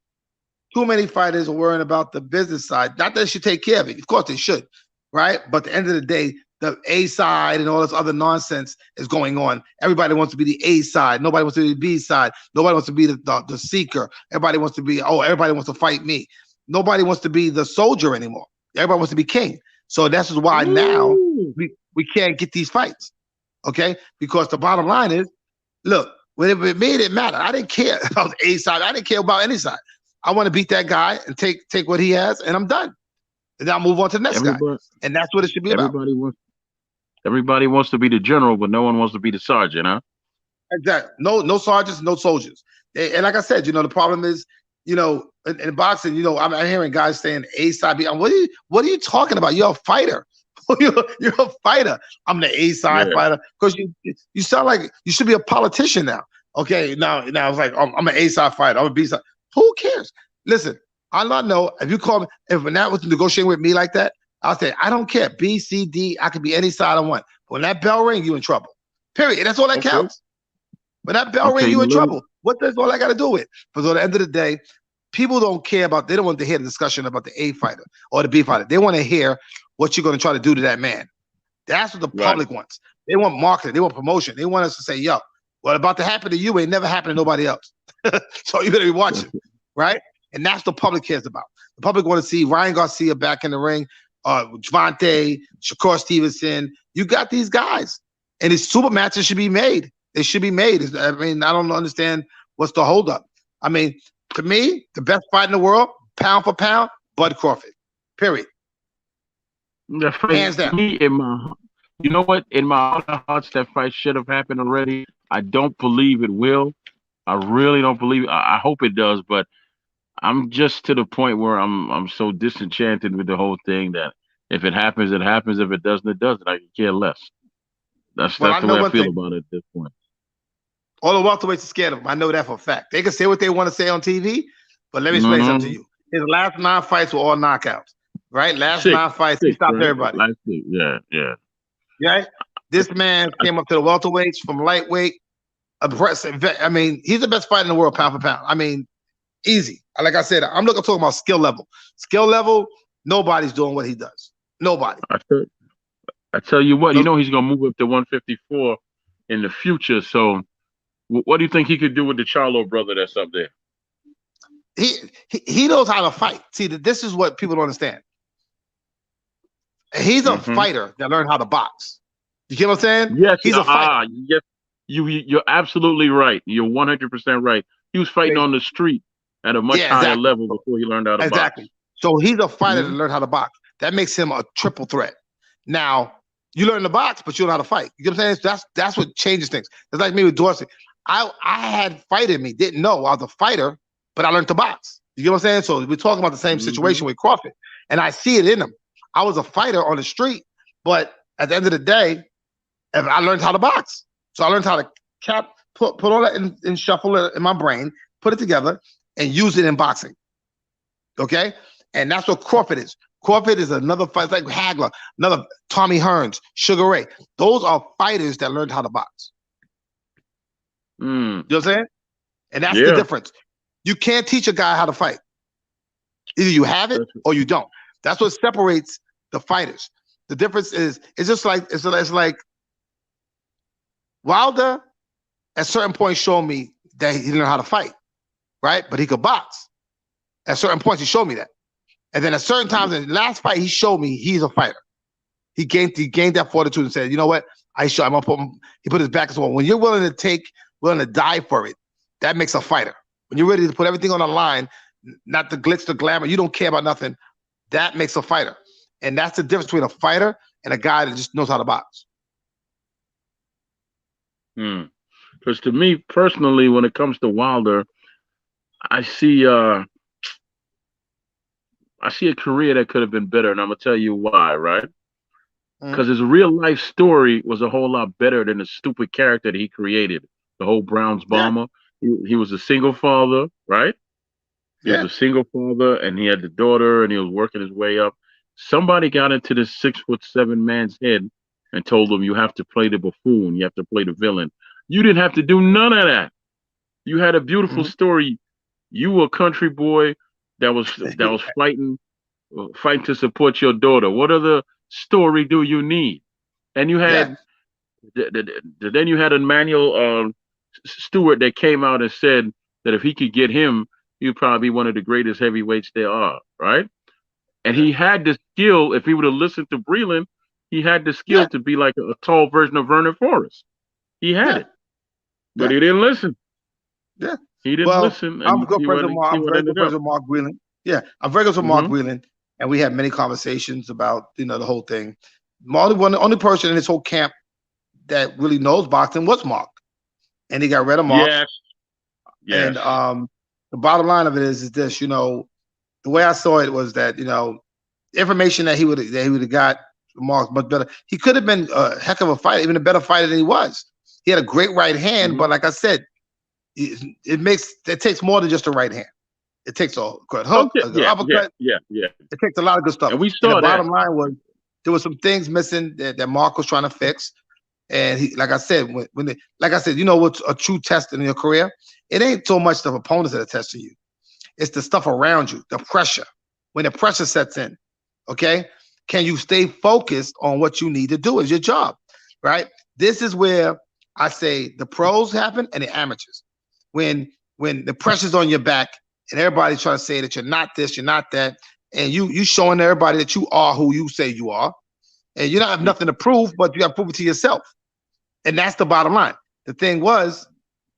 Too many fighters are worrying about the business side. Not that they should take care of it. Of course they should, right? But at the end of the day, the A side and all this other nonsense is going on. Everybody wants to be the A side. Nobody wants to be the B side. Nobody wants to be the seeker. Everybody wants to fight me. Nobody wants to be the soldier anymore. Everybody wants to be king. So that's why now we can't get these fights, okay? Because the bottom line is, look, whenever it made it matter, I didn't care about the A side. I didn't care about any side. I want to beat that guy and take what he has, and I'm done. And then I'll move on to the next guy. And that's what it should be about. Everybody wants to be the general, but no one wants to be the sergeant, huh? Exactly. No sergeants, no soldiers. And like I said, the problem is, in boxing, I'm hearing guys saying A side B. What are you talking about? You're a fighter. You're a fighter. I'm the A side fighter. Because you sound like you should be a politician now. Okay, now it's like I'm an A side fighter. I'm a B side. Who cares? Listen, all I know, if you call me, if Nat was negotiating with me like that, I'll say, I don't care. B, C, D, I can be any side I want. But when that bell rings, you in trouble. Period. That's all that counts. When that bell rings, you in trouble. What does all I got to do with? Because at the end of the day, people don't care they don't want to hear the discussion about the A fighter or the B fighter. They want to hear what you're going to try to do to that man. That's what the public wants. They want marketing. They want promotion. They want us to say, yo, what about to happen to you ain't never happened to nobody else. So you better be watching, right? And that's what the public cares about. The public want to see Ryan Garcia back in the ring, Javante, Shakur Stevenson. You got these guys. And these super matches should be made. They should be made. I mean, I don't understand what's the holdup. I mean, to me, the best fight in the world, pound for pound, Bud Crawford. Period. Hands down. You know what? In my heart of hearts, that fight should have happened already. I don't believe it will. I really don't believe. I hope it does, but I'm just to the point where I'm so disenchanted with the whole thing that if it happens, it happens. If it doesn't, it doesn't. I can care less. Well, That's I the know way I one feel thing. about it at this point. All the welterweights are scared of him. I know that for a fact. They can say what they want to say on TV, but let me explain something to Mm-hmm. you. His last 9 fights were all knockouts, right? Last Six, 9 fights, he six, stopped right? everybody, Last week, yeah, yeah. right? This man I, came up to the welterweights from lightweight. I mean, he's the best fighter in the world, pound for pound. I mean, easy. Like I said, I'm talking about skill level. Skill level, nobody's doing what he does. Nobody. I, tell, I tell you what, No, he's gonna move up to 154 in the future. So, what do you think he could do with the Charlo brother that's up there? he knows how to fight. See, this is what people don't understand. He's a Mm-hmm. fighter that learned how to box. You get what I'm saying? Yes, He's a fighter. yes, you're absolutely right. You're 100% right. He was fighting on the street at a much Yeah, higher exactly. level before he learned how to box. Exactly. So he's a fighter that Mm-hmm. learned how to box. That makes him a triple threat. Now, you learn to box, but you don't know how to fight. You get what I'm saying? That's what changes things. It's like me with Dorsey. I had fight in me, didn't know I was a fighter, but I learned to box. You get what I'm saying? So we're talking about the same situation with Crawford. And I see it in him. I was a fighter on the street, but at the end of the day, I learned how to box. So I learned how to put all that in shuffle it in my brain, put it together, and use it in boxing. Okay? And that's what Crawford is. Crawford is another fighter, like Hagler, another Tommy Hearns, Sugar Ray. Those are fighters that learned how to box. You know what I'm saying? And that's the difference. You can't teach a guy how to fight. Either you have it or you don't. That's what separates the fighters. The difference is, it's just like, it's like Wilder at certain points showed me that he didn't know how to fight, right? But he could box. At certain points, he showed me that. And then at certain times in the last fight, he showed me he's a fighter. He gained that fortitude and said, you know what? I'm gonna put him, he put his back as well. When you're willing to die for it, that makes a fighter. When you're ready to put everything on the line, not the glitz, the glamour, you don't care about nothing, that makes a fighter. And that's the difference between a fighter and a guy that just knows how to box. Because to me personally, when it comes to Wilder, I see a career that could have been better, and I'm gonna tell you why, right? Because his real life story was a whole lot better than the stupid character that he created. The whole Browns bomber. He was a single father, right? He was a single father, and he had the daughter, and he was working his way up. Somebody got into this 6'7" man's head and told him, "You have to play the buffoon. You have to play the villain." You didn't have to do none of that. You had a beautiful story. You were a country boy that was fighting to support your daughter. What other story do you need? And you had then you had Emmanuel Stewart that came out and said that if he could get him, he'd probably be one of the greatest heavyweights there are, right? And he had the skill. If he would have listened to Breland, he had the skill to be like a tall version of Vernon Forrest. He had it, but he didn't listen. Yeah, he didn't listen. I'm good friends with Mark. I'm very good friends with Mark Breland. Yeah, I'm very good with Mark Breland, and we had many conversations about the whole thing. The only person in this whole camp that really knows boxing was Mark, and he got rid of Mark. Yes. And the bottom line of it is this: the way I saw it was that information that he would have got Mark much better. He could have been a heck of a fighter, even a better fighter than he was. He had a great right hand, but like I said, it takes more than just a right hand. It takes a good hook, a good uppercut. It takes a lot of good stuff. And we saw the bottom line was there was some things missing that Mark was trying to fix. And he, like I said, what's a true test in your career? It ain't so much the opponents that are testing you. It's the stuff around you, the pressure. When the pressure sets in, okay? Can you stay focused on what you need to do as your job, right? This is where I say the pros happen and the amateurs. When the pressure's on your back and everybody's trying to say that you're not this, you're not that, and you showing everybody that you are who you say you are, and you don't have nothing to prove, but you got to prove it to yourself. And that's the bottom line. The thing was,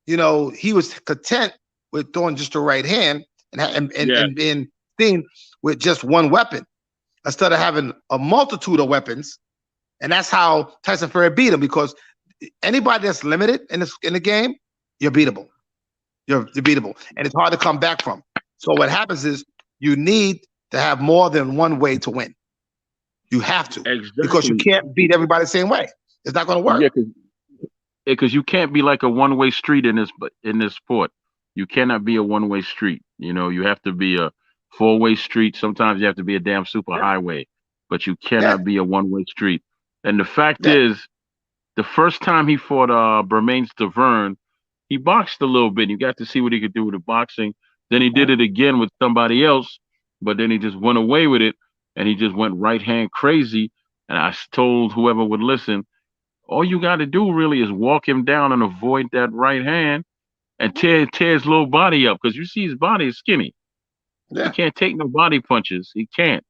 he was content with throwing just the right hand and being seen with just one weapon instead of having a multitude of weapons. And that's how Tyson Fury beat him, because anybody that's limited in the game, you're beatable. You're beatable, and it's hard to come back from. So what happens is you need to have more than one way to win. You have to, because you Exactly. can't beat everybody the same way. It's not going to work. Yeah, because you can't be like a one-way street in this sport. You cannot be a one-way street. You know, you have to be a four-way street. Sometimes you have to be a damn super Yeah, highway, but you yeah, cannot be a one-way street. And the fact yeah. is, the first time he fought Bermain Stavern, he boxed a little bit. You got to see what he could do with the boxing. Then he did it again with somebody else, but then he just went away with it, and he just went right hand crazy. And told whoever would listen, all you got to do really is walk him down and avoid that right hand and tear his little body up, because you see his body is skinny. He Yeah. can't take no body punches. He can't.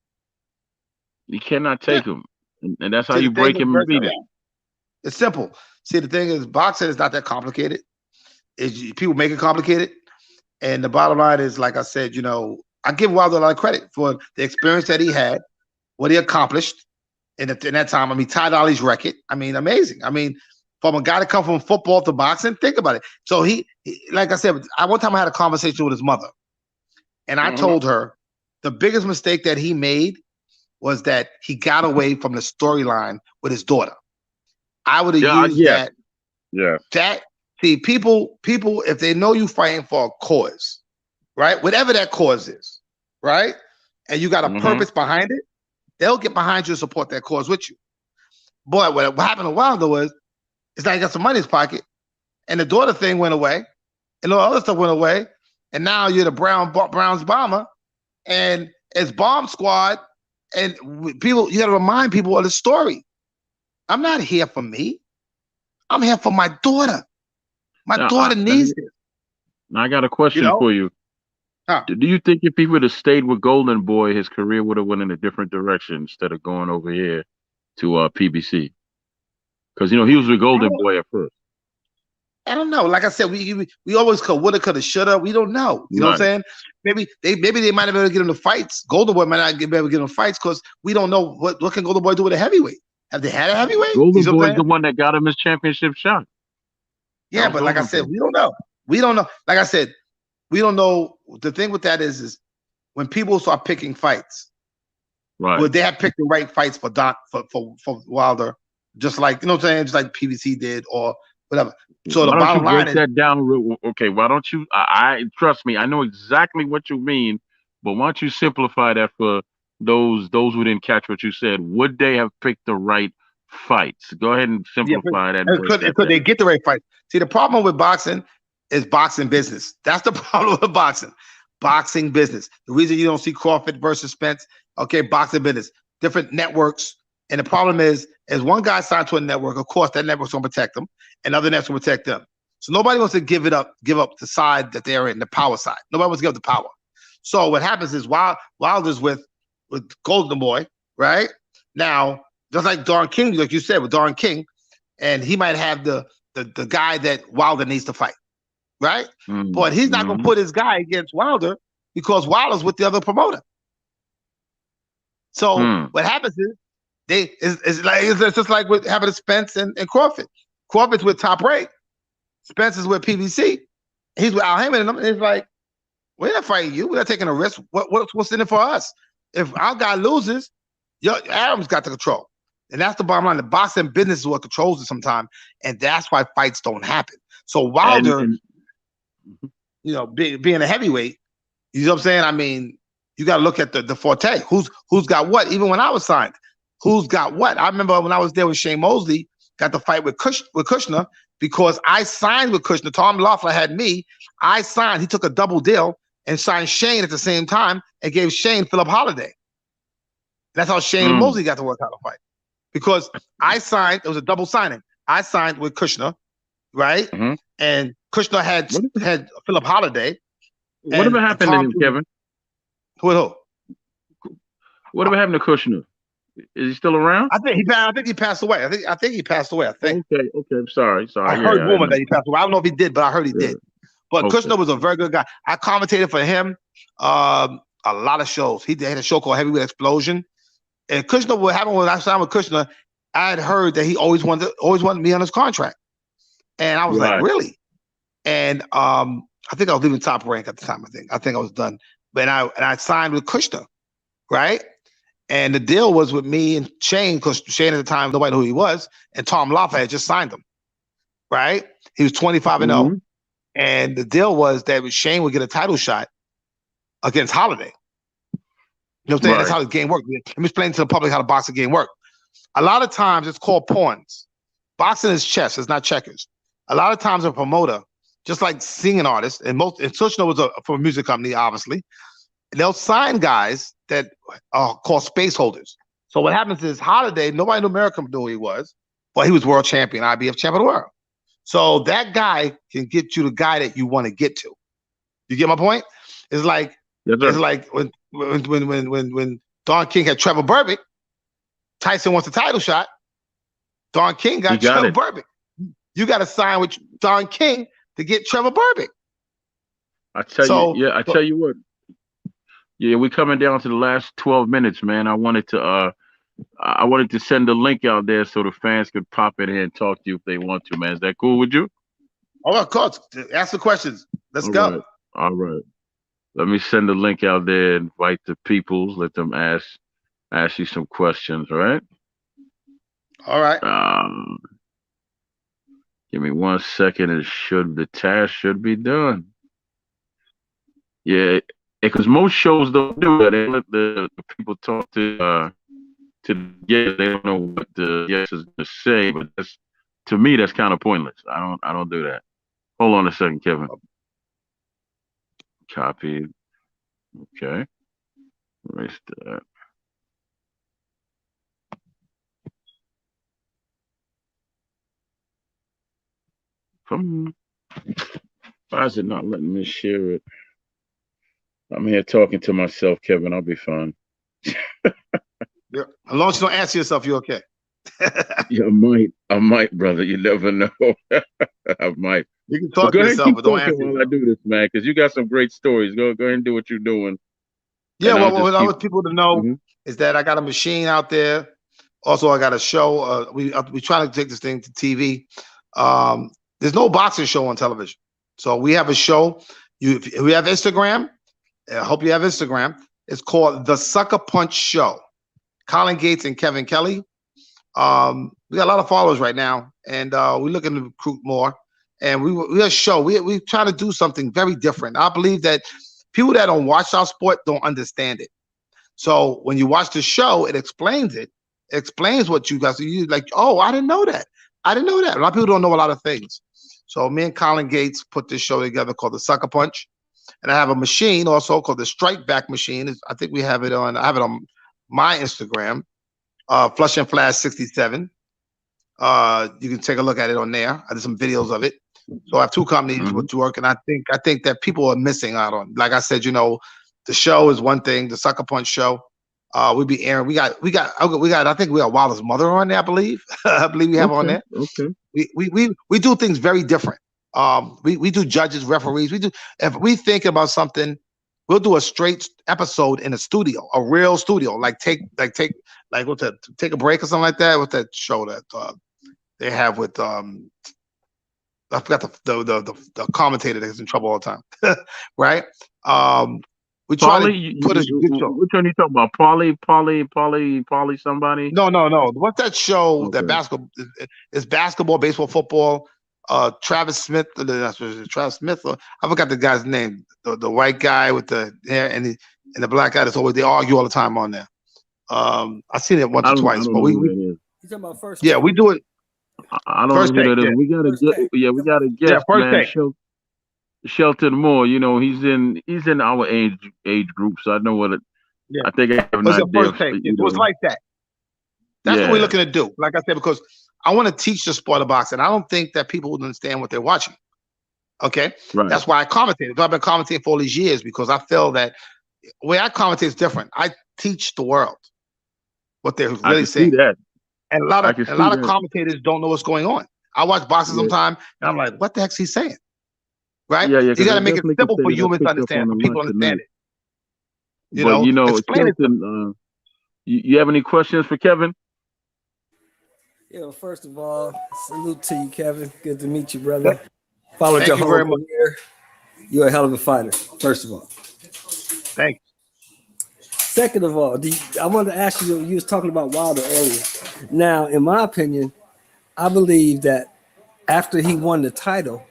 He cannot Yeah. take them, and that's how See, the you thing break is him and very beat simple. him. Yeah. It's simple. See, the thing is, boxing is not that complicated. People make it complicated, and the bottom line is, like I said, I give Wilder a lot of credit for the experience that he had, what he accomplished in that time. I mean, Ty Dolly's record. I mean, amazing. I mean, from a guy to come from football to boxing, think about it. So like I said, one time I had a conversation with his mother, and I Mhm. told her the biggest mistake that he made was that he got away from the storyline with his daughter. I would have used Yes, that. yes. See, people, if they know you fighting for a cause, right? Whatever that cause is, right? And you got a Hmm. purpose behind it, they'll get behind you and support that cause with you. But what happened a while ago was, it's like he got some money in his pocket, and the daughter thing went away, and all the other stuff went away, and now you're the Browns bomber, and it's Bomb Squad, and people, you got to remind people of the story. I'm not here for me. I'm here for my daughter. My Now, daughter needs it. I got a You question know? for you. Huh. Do you think if he would have stayed with Golden Boy, his career would have went in a different direction instead of going over here to PBC? Because he was with I Golden don't, Boy at first. I don't know. Like I said, we always woulda, coulda, shoulda. We don't know. You know what I'm Right. saying? Maybe they might have been able to get him to fights. Golden Boy might not be able to get him fights because we don't know what can Golden Boy do with a heavyweight. Have they had a heavyweight? You Golden see what I'm Boy's saying? the one that got him his championship shot. That Yeah, was but like I Golden said, Boy. we don't know. We don't know. Like I said, we don't know. The thing with that is when people start picking fights, Right. would they have picked the right fights for Wilder? Just like, you know what I'm saying? Just like PBC did or whatever. So the Why don't you bottom line break is, that down? Okay, why don't you? I trust me. I know exactly what you mean, but why don't you simplify that for those who didn't catch what you said? Would they have picked the right fights? Go ahead and yeah, simplify that and break that could they down. get the right fight? See, the problem with boxing is boxing business. That's the problem with boxing. Boxing business. The reason you don't see Crawford versus Spence, okay, boxing business, different networks. And the problem is one guy signed to a network, of course, that network's gonna protect them, and other networks will protect them. So nobody wants to give up the side that they're in, the power side. Nobody wants to give up the power. So what happens is Wilder's with Golden Boy, right? Now, just like Darren King, like you said, with Darren King, and he might have the guy that Wilder needs to fight, right? But he's not gonna Mm-hmm. put his guy against Wilder because Wilder's with the other promoter. So what happens is it's just like what happened to Spence and Crawford. Crawford's with Top Rank. Spence is with PBC. He's with Al Heyman, and it's like, we're not fighting you. We're not taking a risk. What's in it for us? If our guy loses, Adam's got the control. And that's the bottom line. The boxing business is what controls it sometimes. And that's why fights don't happen. So Wilder, being a heavyweight, you know what I'm saying? I mean, you got to look at the forte. Who's got what? Even when I was signed, who's got what? I remember when I was there with Shane Mosley, got the fight with Kushner because I signed with Kushner. Tom Loeffler had me. I signed. He took a double deal and signed Shane at the same time and gave Shane Philip Holiday. That's how Shane and Mosley got to work out a fight. Because I signed, it was a double signing. I signed with Kushner, right? Mm-hmm. And Kushner had Philip Holiday. Whatever happened to him, Kevin? Who? Whatever happened to Kushner? Is he still around? I think he passed away. I think he passed away. I think. Okay. I'm sorry. I heard rumor that he passed away. I don't know if he did, but I heard he did. But Kushner was a very good guy. I commentated for him a lot of shows. He had a show called Heavyweight Explosion. And Kushner, what happened when I signed with Kushner, I had heard that he always wanted me on his contract. And I was like, really? And I think I was leaving Top Rank at the time. I think I was done. But I signed with Kushner, right? And the deal was with me and Shane, because Shane at the time, nobody knew who he was, and Tom Loffa had just signed him, right? He was 25-0. And the deal was that Shane would get a title shot against Holiday. You know what I'm saying? That's how the game worked. Let me explain to the public how the boxing game worked. A lot of times it's called pawns. Boxing is chess, it's not checkers. A lot of times a promoter, just like singing artists, and Sushno was for a music company, obviously, they'll sign guys that are called space holders. So what happens is Holiday, nobody in America knew who he was, but he was world champion, IBF champion of the world. So that guy can get you the guy that you want to get to. You get my point? It's like when Don King had Trevor Berbick, Tyson wants a title shot. Don King got Trevor Berbick. You got to sign with Don King to get Trevor Berbick. I tell you what. Yeah, we're coming down to the last 12 minutes, man. I wanted to send a link out there so the fans could pop in here and talk to you if they want to, man. Is that cool with you? Oh, of course. Ask the questions. Let's go. Right. All right. Let me send the link out there, invite the peoples, let them ask you some questions, all right? All right. Give me 1 second. The task should be done. Yeah, because most shows don't do that. They let the people talk to the guest. They don't know what the guest is going to say, but to me that's kind of pointless. I don't do that. Hold on a second, Kevin. Copy. Okay. Erase that. Why is it not letting me share it? I'm here talking to myself, Kevin. I'll be fine. Yeah. As long as you don't answer yourself, you're okay. Yeah, I might, brother. You never know. I might. You can talk to yourself, but don't answer while I do this, man, because you got some great stories. Go ahead and do what you're doing. Yeah, what I want people to know is that I got a machine out there. Also, I got a show. We trying to take this thing to TV. There's no boxing show on television, so we have a show. We have Instagram. I hope you have Instagram. It's called The Sucker Punch Show. Colin Gates and Kevin Kelley. We got a lot of followers right now, and we're looking to recruit more. And we a show. We trying to do something very different. I believe that people that don't watch our sport don't understand it. So when you watch the show, it explains it. It explains what you guys you like. Oh, I didn't know that. I didn't know that. A lot of people don't know a lot of things. So me and Colin Gates put this show together called The Sucker Punch. And I have a machine also called the Strike Back Machine. I think I have it on my Instagram, Flush and Flash 67. You can take a look at it on there. I did some videos of it. So I have two companies to work, and I think that people are missing out on. Like I said, the show is one thing. The Sucker Punch show, we be airing. We got. I think we got Wilder's mother on there. I believe. I believe we have on there. Okay. We do things very different. We do judges, referees. If we think about something, we'll do a straight episode in a studio, a real studio. Take a break or something like that. What's that show that they have with I forgot the commentator that gets in trouble all the time, right? We try to put a good show. Which one you talking about? Polly, somebody? No. What's that show? Okay. That basketball? It's basketball, baseball, football. Travis Smith. Travis Smith. I forgot the guy's name. The white guy with the hair and the black guy. That's always they argue all the time on there. I've seen it once or twice, but we you talking about first? Yeah, we do it. I don't know who that is. Yeah. We gotta get man. Shelton Moore. He's in our age group, so I know what it. Yeah. I think I have an idea. First take. It was like that. That's what we're looking to do. Like I said, because I want to teach the sport of boxing. I don't think that people would understand what they're watching. Okay, right. That's why I commentated. I've been commentating for all these years because I feel that the way I commentate is different. I teach the world what they're really saying. And a lot of commentators don't know what's going on. I watch boxing sometime, and I'm like, "What the heck's he saying?" Right? Yeah. You got to make it simple for humans to understand, for people to understand it. Explain Shelton, you have any questions for Kevin? Yeah. Well, first of all, salute to you, Kevin. Good to meet you, brother. Thank you very much. You're a hell of a fighter. First of all. Thank you. Second of all, I wanted to ask you. You was talking about Wilder earlier. Now, in my opinion, I believe that after he won the title,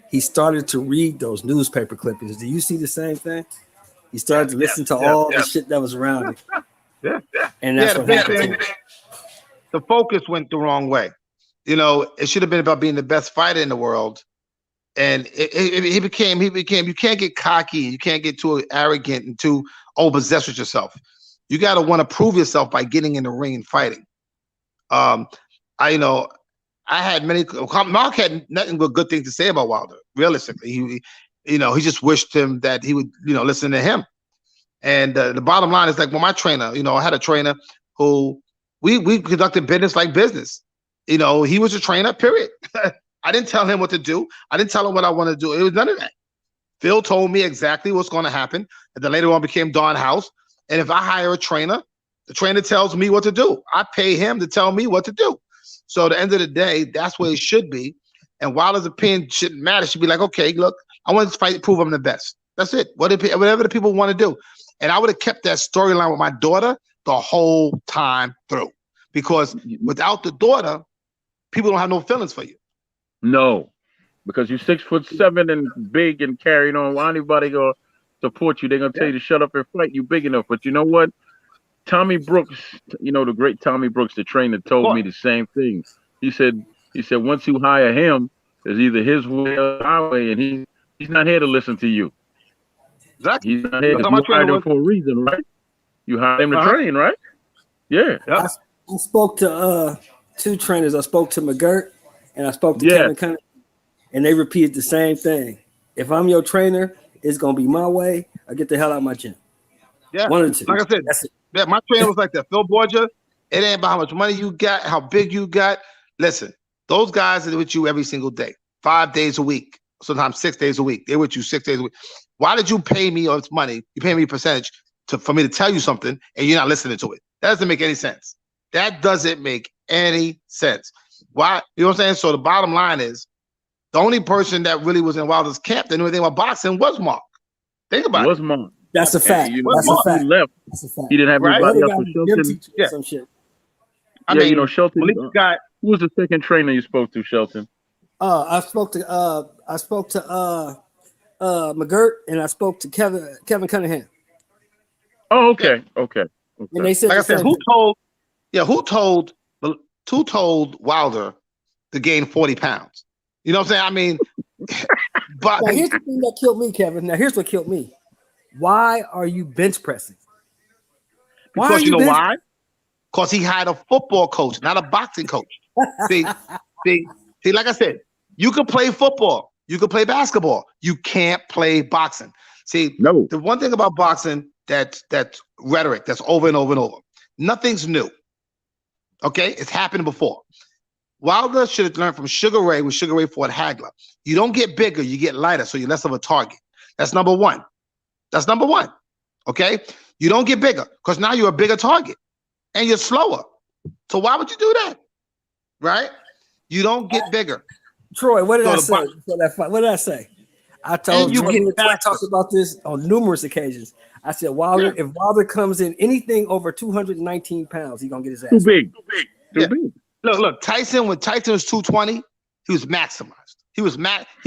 he started to read those newspaper clippings. Do you see the same thing? He started to listen to all the shit that was around him. Yeah. And that's what happened. The focus went the wrong way. You know, it should have been about being the best fighter in the world. And he became, you can't get cocky, you can't get too arrogant and too obsessed with yourself. You got to want to prove yourself by getting in the ring and fighting. I had Mark had nothing but good things to say about Wilder. Realistically, he just wished him that he would, listen to him. And the bottom line is, like, when my trainer, I had a trainer who we conducted business like business. He was a trainer, period. I didn't tell him what to do. I didn't tell him what I wanted to do. It was none of that. Phil told me exactly what's going to happen. And then later on became Don House. And if I hire a trainer, the trainer tells me what to do. I pay him to tell me what to do. So at the end of the day, that's where it should be. And Wilder's opinion shouldn't matter. It should be like, okay, look, I want to fight to prove I'm the best. That's it. Whatever the people want to do. And I would have kept that storyline with my daughter the whole time through. Because without the daughter, people don't have no feelings for you. No, because you're 6'7" and big and carrying on. Why anybody gonna support you? They're gonna tell you to shut up and fight. You big enough. But you know what? Tommy Brooks, the great Tommy Brooks, the trainer, told me the same thing. He said once you hire him, it's either his way or our way, and he's not here to listen to you. Exactly. He's not here. You hired him for a reason, right? You hired him to train, right? Yeah. I spoke to two trainers. I spoke to McGirt and I spoke to Kevin Cunningham, and they repeated the same thing. If I'm your trainer, it's gonna be my way. I get the hell out of my gym. Yeah, one of the two. Like I said, that's it. Yeah, my trainer was like that. Phil Borgia. It ain't about how much money you got, how big you got. Listen, those guys are with you every single day, 5 days a week, sometimes 6 days a week. They're with you 6 days a week. Why did you pay me all this money? You pay me a percentage for me to tell you something, and you're not listening to it. That doesn't make any sense. That doesn't make any sense. Why? You know what I'm saying? So the bottom line is, the only person that really was in Wilder's camp that knew anything about boxing was Mark. Think about it. Was Mark. That's a fact. That's a fact. He left. That's a fact. He didn't have anybody else for Shelton. Yeah. Some shit. I mean, Shelton. Who was the second trainer you spoke to, Shelton? I spoke to McGirt, and I spoke to Kevin Cunningham. Oh, okay. Okay. And they said, like I said, who told Wilder to gain 40 pounds? You know what I'm saying? I mean, but now, here's the thing that killed me, Kevin. Now, here's what killed me. Why are you bench pressing? Because you know why? Because he hired a football coach, not a boxing coach. See, like I said, you can play football, you can play basketball, you can't play boxing. See, no. The one thing about boxing that's rhetoric, that's over and over and over. Nothing's new. Okay, it's happened before. Wilder should have learned from Sugar Ray when Sugar Ray fought Hagler. You don't get bigger, you get lighter, so you're less of a target. That's number one. Okay? You don't get bigger because now you're a bigger target and you're slower. So why would you do that? Right? You don't get bigger. Troy, what did I say? What did I say? I told you. I talked about this on numerous occasions. I said, Wilder, if Wilder comes in anything over 219 pounds, he's gonna get his ass. Too big. Look, Tyson, when Tyson was 220, he was maximized. He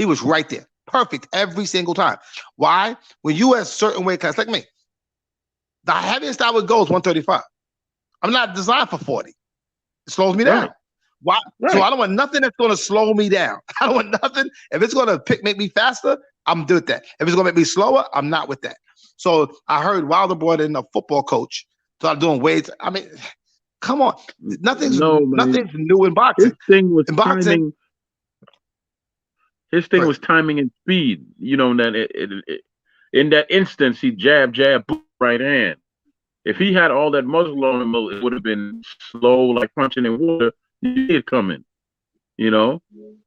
was right there. Perfect every single time. Why? When you at certain weight class, like me, the heaviest I would go is 135. I'm not designed for 40. It slows me down. Why? Right. So I don't want nothing that's going to slow me down. I don't want nothing. If it's going to make me faster, I'm good with that. If it's going to make me slower, I'm not with that. So I heard Wilder brought in a football coach, started doing weights. I mean, come on. Nothing's new in boxing. His thing was timing. His thing was timing and speed. In that instance, he jab, boom, right hand. If he had all that muzzle on him, it would have been slow, like punching in water. You see it coming,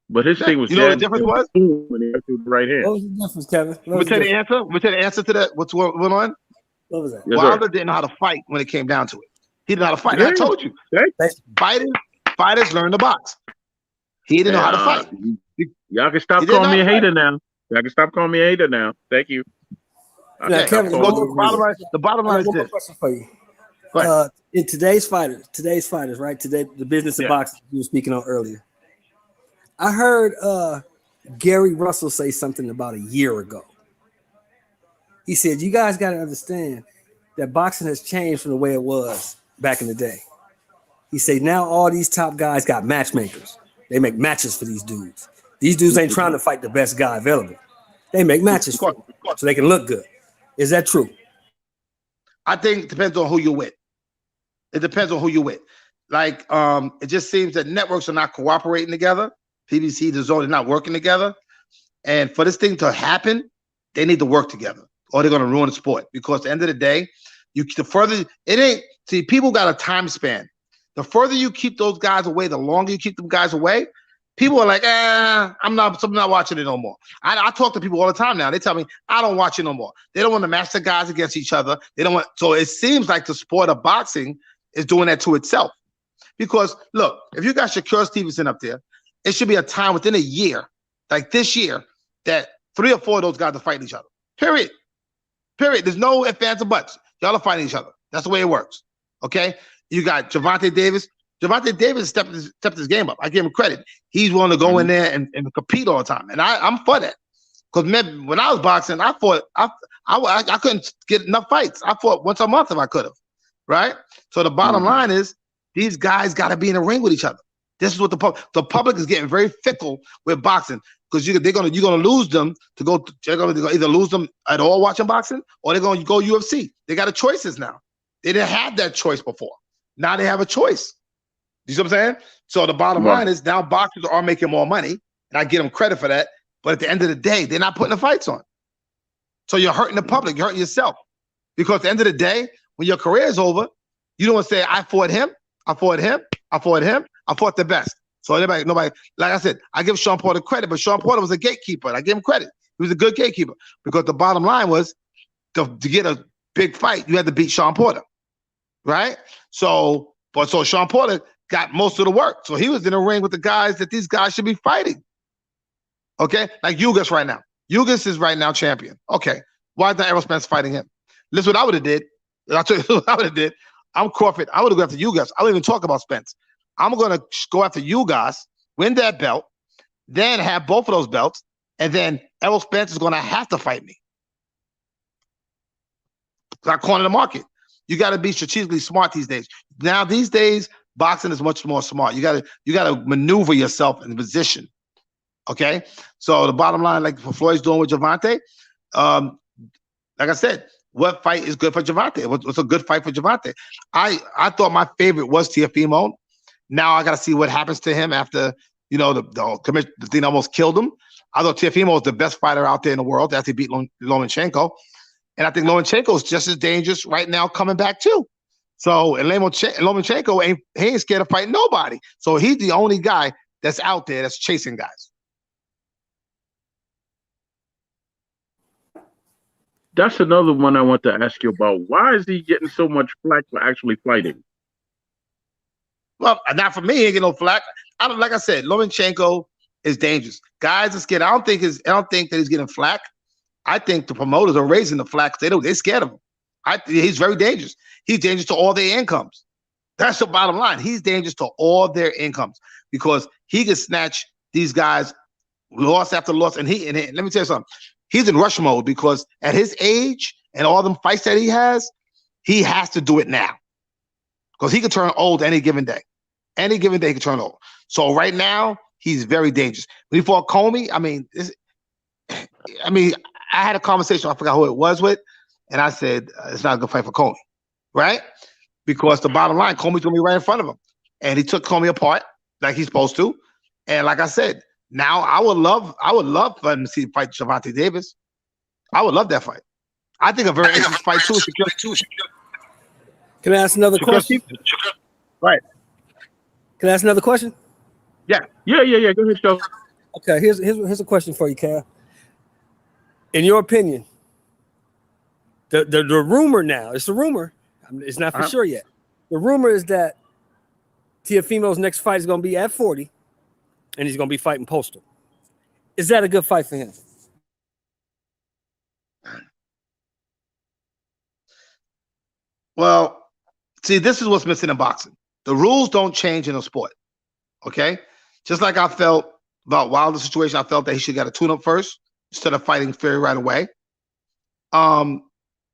But his thing was. You know what the difference was? When he got to the right hand. What was the difference, Kevin? Let me tell you the answer. Let me tell you the answer to that. What went on? What was that? Wilder didn't know how to fight when it came down to it. He didn't know how to fight. I told you. Fighters learn to box. He didn't know how to fight. Y'all can stop calling me a hater now. Thank you. Now, Kevin, one more The bottom line is one more this. question for you. Go ahead. In today's fighters, right? Today, the business of boxing you were speaking on earlier. I heard Gary Russell say something about a year ago. He said, "You guys got to understand that boxing has changed from the way it was back in the day." He said, "Now all these top guys got matchmakers. They make matches for these dudes. These dudes ain't trying to fight the best guy available. They make matches for them so they can look good." Is that true? I think it depends on who you're with. It depends on who you're with. Like, it just seems that networks are not cooperating together. PBC, the Zone, are not working together. And for this thing to happen, they need to work together, or they're going to ruin the sport. Because at the end of the day, people got a time span. The further you keep those guys away, the longer you keep them guys away, people are like, I'm not watching it no more. I talk to people all the time now. They tell me, I don't watch it no more. They don't want to match the guys against each other. So it seems like the sport of boxing is doing that to itself. Because look, if you got Shakur Stevenson up there, it should be a time within a year, like this year, that 3 or 4 of those guys are fighting each other. Period. There's no ifs, ands, or buts. Y'all are fighting each other. That's the way it works. Okay? You got Gervonta Davis. Gervonta Davis stepped his game up. I give him credit. He's willing to go in there and compete all the time. And I'm for that. Because when I was boxing, I fought. I couldn't get enough fights. I fought once a month if I could have. Right? So the bottom line is these guys got to be in the ring with each other. This is what the public is getting very fickle with boxing, because you're gonna lose them to go. They're gonna either lose them at all watching boxing, or they're gonna go UFC. They got choices now. They didn't have that choice before. Now they have a choice. You see what I'm saying? So the bottom line is now boxers are making more money, and I give them credit for that. But at the end of the day, they're not putting the fights on. So you're hurting the public. You're hurting yourself, because at the end of the day, when your career is over, you don't say, I fought him, I fought him, I fought him, I fought the best. So nobody, like I said, I give Sean Porter credit, but Sean Porter was a gatekeeper. And I give him credit. He was a good gatekeeper, because the bottom line was to get a big fight, you had to beat Sean Porter, right? So Sean Porter got most of the work. So he was in the ring with the guys that these guys should be fighting. Okay, like Ugas right now. Ugas is right now champion. Okay, why is not Errol Spence fighting him? Listen, what I would have did. I'll tell you what I would have did. I'm Crawford. I would have gone after Ugas. I don't even talk about Spence. I'm going to go after Ugas, win that belt, then have both of those belts, and then Errol Spence is going to have to fight me. I corner the market. You got to be strategically smart these days. Now, these days, boxing is much more smart. You got to maneuver yourself in position. Okay, so the bottom line, like what Floyd's doing with Gervonta, like I said, what fight is good for Gervonta? What's a good fight for Gervonta? I thought my favorite was Teofimo. Now I got to see what happens to him after, the thing almost killed him. I thought Teofimo was the best fighter out there in the world after he beat Lomachenko. And I think Lomachenko is just as dangerous right now coming back too. So, and Lomachenko ain't scared of fighting nobody. So he's the only guy that's out there that's chasing guys. That's another one I want to ask you about. Why is he getting so much flack for actually fighting? Well, not for me. He ain't getting no flack. Like I said, Lomachenko is dangerous. Guys are scared. I don't think that he's getting flack. I think the promoters are raising the flack. They're scared of him. He's very dangerous. He's dangerous to all their incomes. That's the bottom line. He's dangerous to all their incomes, because he can snatch these guys loss after loss. And let me tell you something. He's in rush mode, because at his age and all them fights that he has to do it now, because he can turn old any given day. Any given day he can turn old. So right now he's very dangerous. When he fought Comey, I had a conversation, I forgot who it was with, and I said, it's not a good fight for Comey, right? Because the bottom line, Comey's gonna be right in front of him. And he took Comey apart like he's supposed to. And like I said, now I would love for him to fight Gervonta Davis. I would love that fight. I think a very interesting fight too. Can I ask another question? Right. Can I ask another question? Yeah. Go ahead, Joe. Okay, here's a question for you, Cal. In your opinion, the rumor now, it's a rumor, it's not for sure yet. The rumor is that Teofimo's next fight is going to be at 40, and he's going to be fighting Postal. Is that a good fight for him? Well, see, this is what's missing in boxing. The rules don't change in a sport. Okay, just like I felt about Wilder's situation, I felt that he should get a tune-up first instead of fighting Fury right away. Um,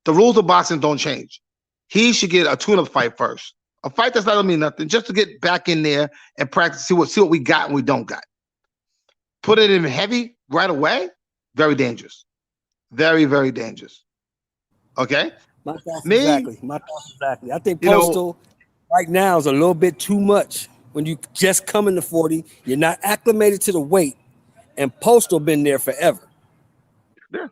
the rules of boxing don't change. He should get a tune-up fight first. A fight that's not gonna mean nothing, just to get back in there and practice, see what we got and we don't got. Put it in heavy right away, very dangerous. Very, very dangerous. Okay? My thoughts Me, exactly. My thoughts exactly. I think you know, Postal right now is a little bit too much. When you just come into 40, you're not acclimated to the weight, and Postal been there forever. yeah.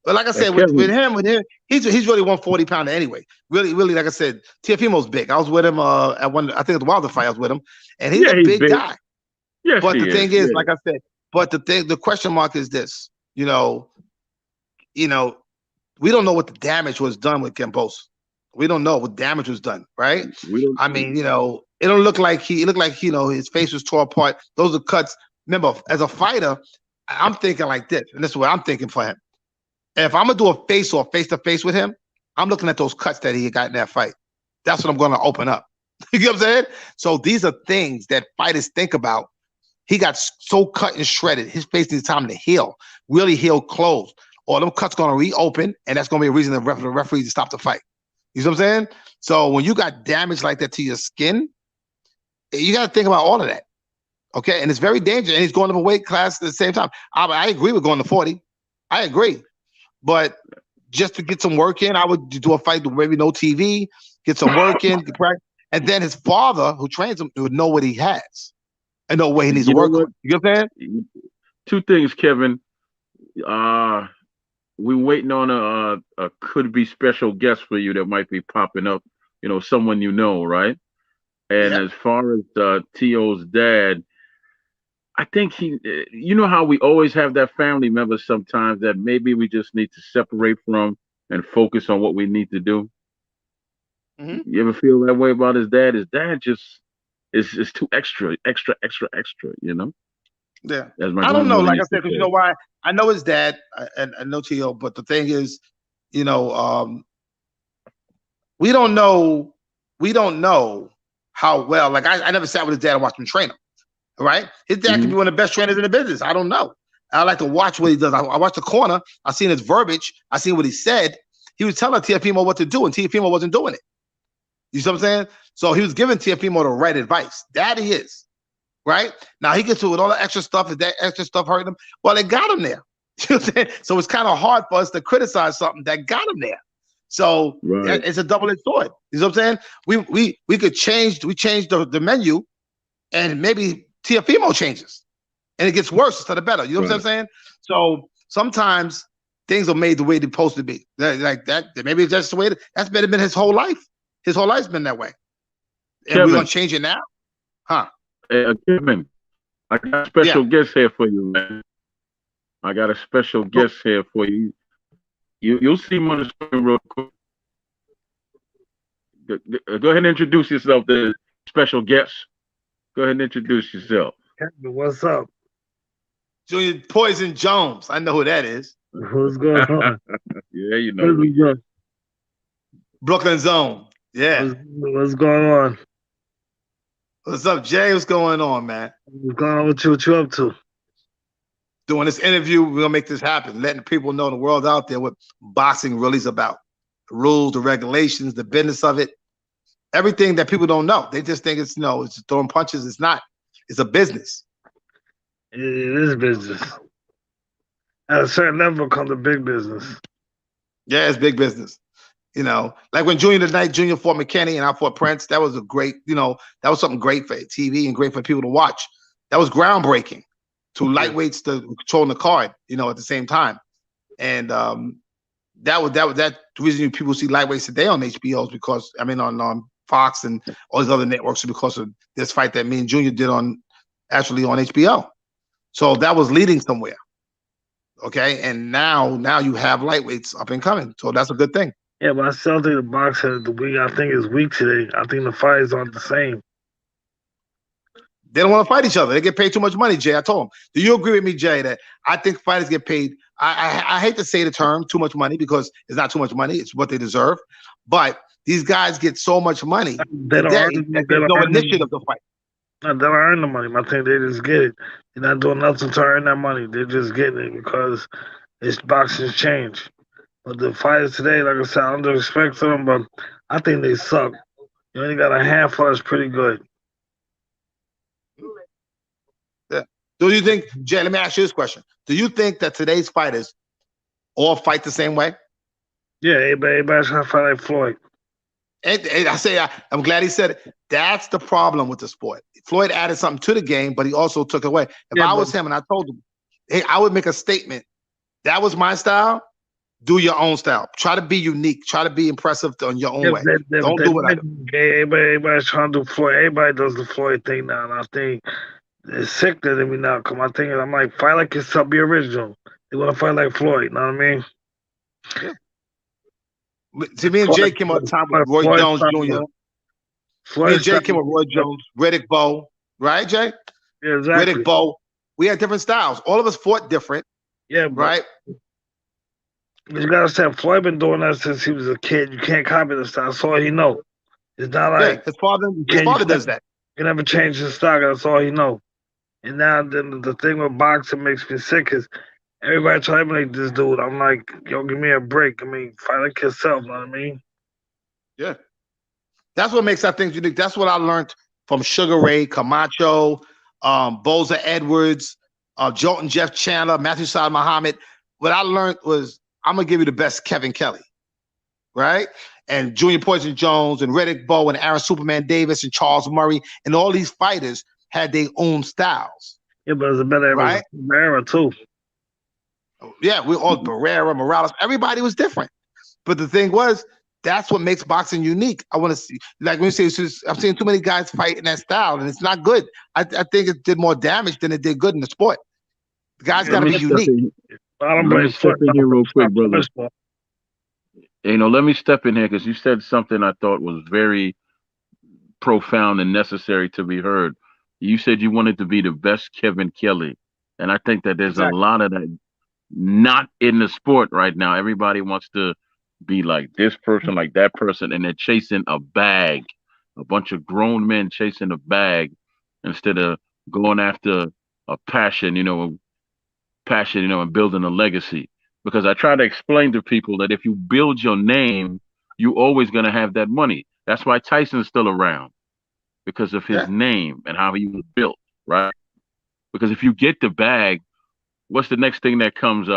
But like I said, Kevin, with him, he's really 140 pounder anyway. Really, really, like I said, Teofimo's big. I was with him at one, I think at the Wilder fight, I was with him, and he's yeah, a he's big big. guy. Yes, But he the thing is. is, Yeah. like I said, the question mark is this, you know, we don't know what the damage was done with Campos. We don't know what damage was done, right? We don't. I mean, it don't look like it looked like, his face was tore apart. Those are cuts. Remember, as a fighter, I'm thinking like this, and this is what I'm thinking for him. If I'm gonna do a face-off, face-to-face with him, I'm looking at those cuts that he got in that fight. That's what I'm gonna open up. You get what I'm saying? So these are things that fighters think about. He got so cut and shredded. His face needs time to heal, really heal closed. Or them cuts gonna reopen, and that's gonna be a reason the referee to stop the fight. You see what I'm saying? So when you got damage like that to your skin, you got to think about all of that. Okay, and it's very dangerous. And he's going up a weight class at the same time. I agree with going to 40. I agree, but just to get some work in, I would do a fight with maybe no TV, get some work in, get practice, and then his father, who trains him, would know what he has and know what he needs to You know work what? on. You get what I'm saying? Two things, Kevin. We waiting on a could be special guest for you that might be popping up. Someone right? And Yeah. as far as T.O.'s dad, I think how we always have that family member sometimes that maybe we just need to separate from and focus on what we need to do. Mhm. You ever feel that way about his dad? His dad just is too extra, extra, extra, extra. Yeah. As my I don't know, grandmother like I used to said, because you know say. why? I know his dad, and I know T.O., but the thing is, we don't know how well. Like I never sat with his dad and watched him train him. Right? His dad could Hmm. be one of the best trainers in the business. I don't know. I like to watch what he does. I watch the corner. I seen his verbiage. I seen what he said. He was telling Teofimo what to do, and Teofimo wasn't doing it. You see what I'm saying? So he was giving Teofimo the right advice. That he is. Right? Now he gets to with all the extra stuff. Is that extra stuff hurting him? Well, it got him there. You know what I'm saying? So it's kind of hard for us to criticize something that got him there. So Right. it's a double-edged sword. You know what I'm saying? We could change the menu, and maybe Teofimo changes and it gets worse instead of better. You know what I'm saying? So sometimes things are made the way they're supposed to be. Like that, maybe it's just the way that's been his whole life. His whole life's been that way. And we're gonna Kevin, change it now? Huh? Kevin, I got a Yeah. special guest here for you, man. I got a special guest here for you. You'll see him on the screen real quick. Go ahead and introduce yourself to the special guest. Go ahead and introduce yourself. What's up? Junior Poison Jones. I know who that is. What's going on? Yeah, you know. Brooklyn Zone. Yeah. What's going on? What's up, Jay? What's going on, man? What's going on with you? What you up to? Doing this interview, we're gonna make this happen, letting people know, the world out there, what boxing really is about. The rules, the regulations, the business of it. Everything that people don't know. They just think it's it's throwing punches. It's not. It's a business. It is business. At a certain level comes a big business. Yeah, it's big business. Like when Junior fought McKinney and I fought Prince, that was a great, that was something great for TV and great for people to watch. That was groundbreaking. Two lightweights to controlling the card, at the same time. And that was the reason people see lightweights today on HBO is because, on Fox and all these other networks, because of this fight that me and Junior did on HBO. So that was leading somewhere. Okay, and now you have lightweights up and coming, so that's a good thing. Yeah, but I still think the boxer I think is weak today. I think the fights aren't the same. They don't want to fight each other. They get paid too much money, Jay. I told him. Do you agree with me, Jay, that I think fighters get paid? I hate to say the term too much money because it's not too much money. It's what they deserve. But These guys get so much money They don't today earn. that They there's don't no earn. initiative to fight. They don't earn the money. I think they just get it. They're not doing nothing to earn that money. They're just getting it because it's boxing's change. But the fighters today, like I said, I don't respect to them, but I think they suck. You only got a handful that's pretty good. Yeah. Do you think, Jay? Let me ask you this question: do you think that today's fighters all fight the same way? Yeah, everybody's trying to fight like Floyd. And I say I'm glad he said it. That's the problem with the sport. Floyd added something to the game, but he also took away. If Yeah, I was him and I told him, hey, I would make a statement. That was my style. Do your own style. Try to be unique. Try to be impressive on your own way. Don't do what I do. Everybody's trying to do Floyd. Everybody does the Floyd thing now, and I think it's sick that me now. Come, I'm like, fight like yourself, be original. They want to fight like Floyd. You know what I mean? Yeah. See, me and Jay came on time with Roy Floyd Jones style, Jr. Floyd Me and Jay style. came with Roy Jones, Riddick Bowe, right, Jay? Yeah, exactly. Riddick Bowe. We had different styles. All of us fought different, Yeah, but right? you gotta say Floyd been doing that since he was a kid. You can't copy the style. That's all he know. It's not like Yeah, his father does that. you never change his style. That's all he know. And now the thing with boxing makes me sick is everybody try to emulate this dude. I'm like, yo, give me a break. I mean, fight like yourself. You know what I mean? Yeah. That's what makes that thing unique. That's what I learned from Sugar Ray, Camacho, Boza Edwards, Jolton Jeff Chandler, Matthew Saad Muhammad. What I learned was I'm gonna give you the best Kevin Kelley, right? And Junior Poison Jones and Riddick Bowe and Aaron Superman Davis and Charles Murray and all these fighters had their own styles. Yeah, but it's a better era too. Yeah, we all Barrera, Morales, everybody was different. But the thing was, that's what makes boxing unique. I want to see, like when you say, I'm seeing too many guys fight in that style, and it's not good. I think it did more damage than it did good in the sport. The guys got to be unique. Let me step in here real quick, brother. Let me step in here because you said something I thought was very profound and necessary to be heard. You said you wanted to be the best Kevin Kelley, and I think that there's a lot of that not in the sport right now. Everybody wants to be like this person, like that person, and they're chasing a bag. A bunch of grown men chasing a bag instead of going after a passion, and building a legacy. Because I try to explain to people that if you build your name, you're always going to have that money. That's why Tyson's still around, because of his name and how he was built, right? Because if you get the bag, what's the next thing that comes,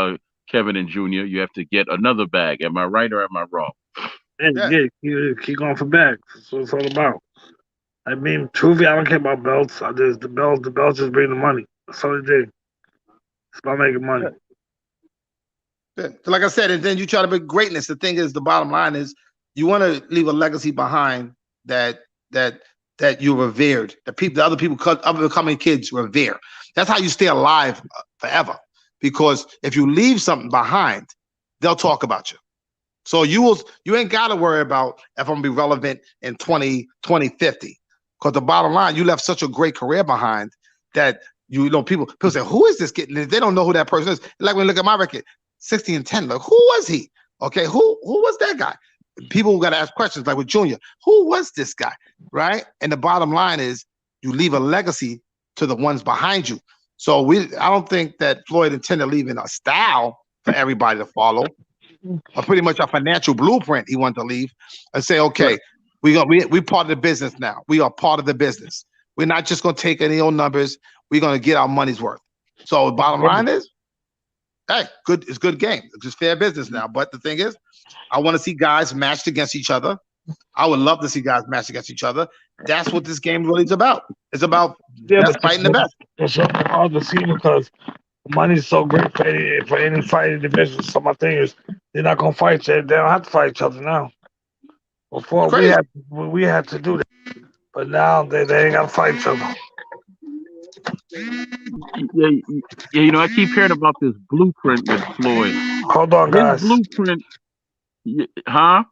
Kevin and Junior? You have to get another bag. Am I right or am I wrong? Keep going for bags. That's what it's all about. I mean, truthfully, I don't care about belts. The belts just bring the money. That's all they did. It's about making money. Yeah. So like I said, and then you try to make greatness. The thing is, the bottom line is, you want to leave a legacy behind that you revered. The other people, other coming kids revere. That's how you stay alive forever. Because if you leave something behind, they'll talk about you. So you ain't got to worry about if I'm gonna be relevant in 2050. Because the bottom line, you left such a great career behind that people say, who is this kid? And they don't know who that person is. Like when you look at my record, 60-10. Like, who was he? Okay, who was that guy? People got to ask questions like with Junior, who was this guy? Right? And the bottom line is you leave a legacy to the ones behind you. So I don't think that Floyd intended leaving a style for everybody to follow, or pretty much a financial blueprint he wanted to leave and say, okay, we part of the business now. We are part of the business. We're not just going to take any old numbers. We're going to get our money's worth. So the bottom line is, hey, it's good game. It's just fair business now. But the thing is, I want to see guys matched against each other. I would love to see guys matched against each other. That's what this game really is about. It's about fighting the best. It's hard to see because money's so great for any fighting division. So my thing is, they're not gonna fight each other. They don't have to fight each other now. Before we had to do that, but now they ain't gotta fight each other. Yeah, I keep hearing about this blueprint with Floyd. Hold on, guys. This blueprint, huh?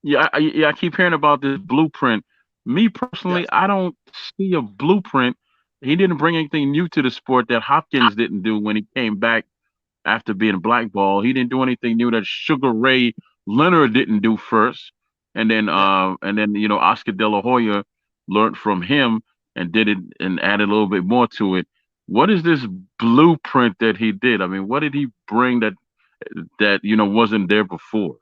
Yeah, I keep hearing about this blueprint. Me personally, I don't see a blueprint. He didn't bring anything new to the sport that Hopkins didn't do when he came back after being blackballed. He didn't do anything new that Sugar Ray Leonard didn't do first. and then Oscar De La Hoya learned from him and did it and added a little bit more to it. What is this blueprint that he did? I mean, what did he bring that wasn't there before?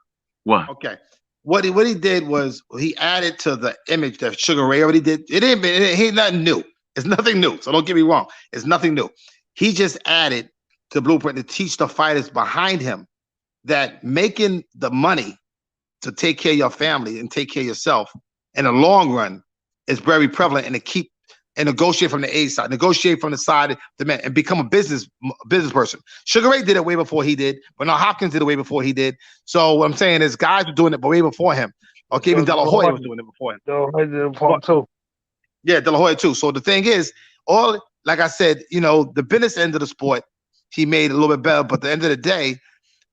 What? Okay. What he did was he added to the image that Sugar Ray already did. He ain't nothing new. It's nothing new. So don't get me wrong. It's nothing new. He just added to the blueprint to teach the fighters behind him that making the money to take care of your family and take care of yourself in the long run is very prevalent, and to keep and negotiate from the A side, negotiate from the side of the man, and become a business person. Sugar Ray did it way before he did. Bernard Hopkins did it way before he did. So what I'm saying is guys were doing it way before him. Okay, even De La Hoya was doing it before him. De La Hoya did it before him too. Yeah, De La Hoya too. So the thing is, like I said, the business end of the sport, he made it a little bit better. But at the end of the day,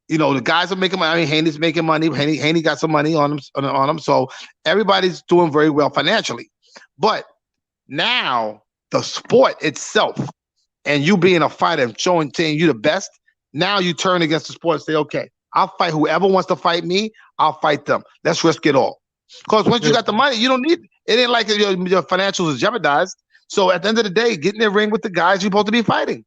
the guys are making money. I mean, Haney's making money. Haney got some money on him. So everybody's doing very well financially. But now the sport itself, and you being a fighter and saying you the best, now you turn against the sport and say, okay, I'll fight whoever wants to fight me. I'll fight them. Let's risk it all. Because once you got the money, you don't need it. Ain't like your financials is jeopardized. So at the end of the day, get in the ring with the guys you're supposed to be fighting.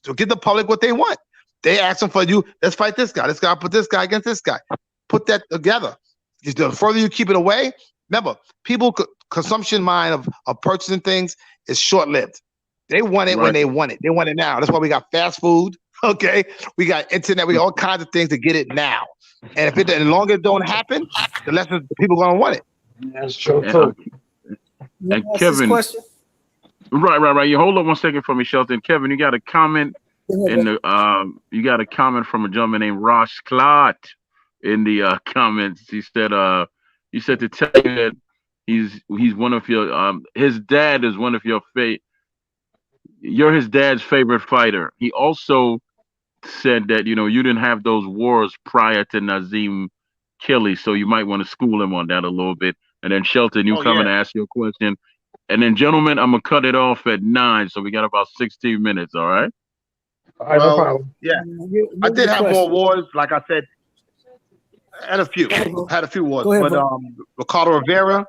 So give the public what they want. They asking for you, let's fight this guy. Let's put this guy against this guy. Put that together. The further you keep it away, remember, people consumption mind of purchasing things is short-lived. They want it when they want it. They want it now. That's why we got fast food. Okay, we got internet. We got all kinds of things to get it now. And if it the longer it don't happen, the less the people gonna want it. That's true too. And Kevin, right. You hold on one second for me, Shelton. Kevin, you got a comment in the you got a comment from a gentleman named Ross Clark in the comments. He said to tell you that he's one of your his dad is one of your you're his dad's favorite fighter. He also said that you didn't have those wars prior to Nazim Kelley, so you might want to school him on that a little bit. And then Shelton, you come and ask your question. And then gentlemen, I'm gonna cut it off at 9, so we got about 16 minutes. All right. No problem. Yeah, I did have more wars. Like I said, had a few wars, but Ricardo Rivera,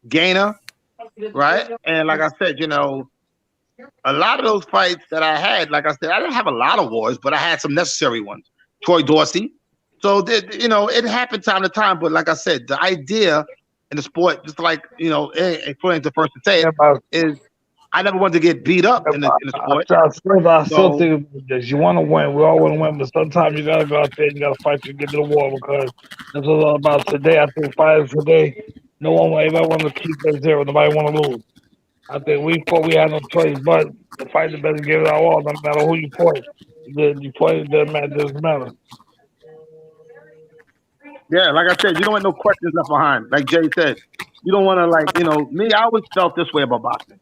Gainer, right? And like I said, a lot of those fights that I had, like I said, I didn't have a lot of wars, but I had some necessary ones. Troy Dorsey. So it happened time to time, but like I said, the idea in the sport, just like according to first to say it, is I never wanted to get beat up in the sport. I still think this. You want to win. We all want to win, but sometimes you got to go out there and you got to fight to get to the war, because that's what it's all about today. I think fighters today, everybody want to keep it 0. Nobody want to lose. I think we had no choice but to fight the best and give it our all, no matter who you fought. You fought, it doesn't matter. Yeah, like I said, you don't want no questions left behind. Like Jay said, you don't want to me. I always felt this way about boxing.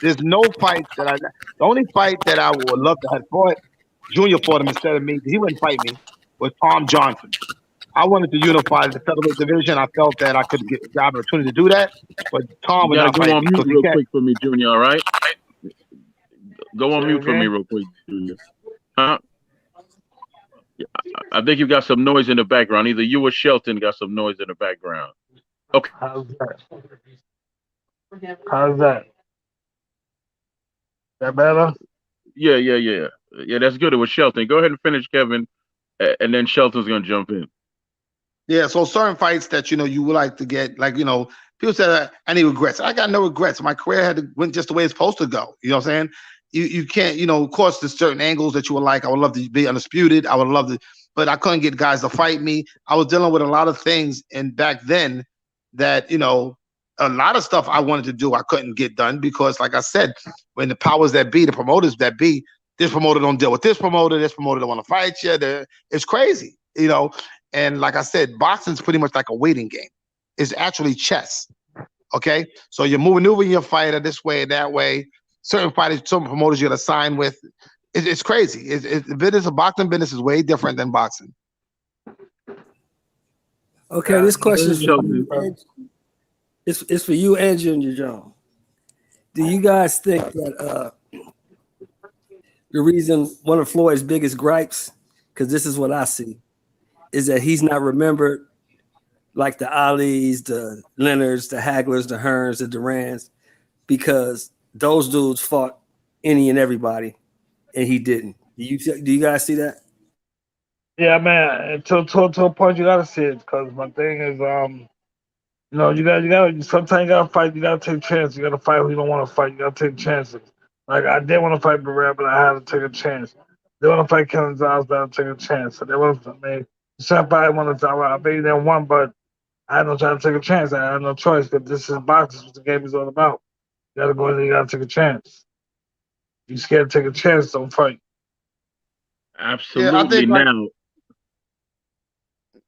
There's no fight the only fight that I would love to have fought, Junior fought him instead of me. He wouldn't fight me. Was Tom Johnson. I wanted to unify the featherweight division. I felt that I could get the opportunity to do that, but Tom would not fight me. Go on mute real quick for me, Junior. All right, go on mute for me real quick, Junior. Huh? I think you got some noise in the background. Either you or Shelton got some noise in the background. Okay. How's that? That better? Yeah. Yeah, that's good. It was Shelton. Go ahead and finish, Kevin, and then Shelton's gonna jump in. Yeah, so certain fights that you would like to get, people said any regrets. I got no regrets. My career went just the way it's supposed to go. You know what I'm saying? You can't, of course, there's certain angles that you would like. I would love to be undisputed. I would love to, but I couldn't get guys to fight me. I was dealing with a lot of things, and back then that a lot of stuff I wanted to do, I couldn't get done because, like I said, when the powers that be, the promoters that be, this promoter don't deal with this promoter don't want to fight you. It's crazy, And like I said, boxing's pretty much like a waiting game. It's actually chess. Okay, so you're maneuvering your fighter this way and that way. Certain fighters, some promoters you're gonna sign with. It's crazy. The business of boxing business is way different than boxing. Okay, this question is for you and Junior John. Do you guys think that the reason one of Floyd's biggest gripes, because this is what I see, is that he's not remembered like the Alis, the Leonards, the Haglers, the Hearns, the Durans, because those dudes fought any and everybody, and he didn't. Do you guys see that? Yeah, man. To a point, you gotta see it because my thing is, you gotta. Sometimes you gotta fight. You gotta take chances. You gotta fight who you don't want to fight. You gotta take chances. Like I did want to fight Barrera, but I had to take a chance. They want to fight Kellen Giles, but I had to take a chance. So they want to. I mean, somebody wanted to. I bet they won, but I had no chance to take a chance. I had no choice because this is boxing. This is what the game is all about. You gotta go in there. You gotta take a chance. You scared to take a chance, don't fight. Yeah, I Absolutely. think like Now,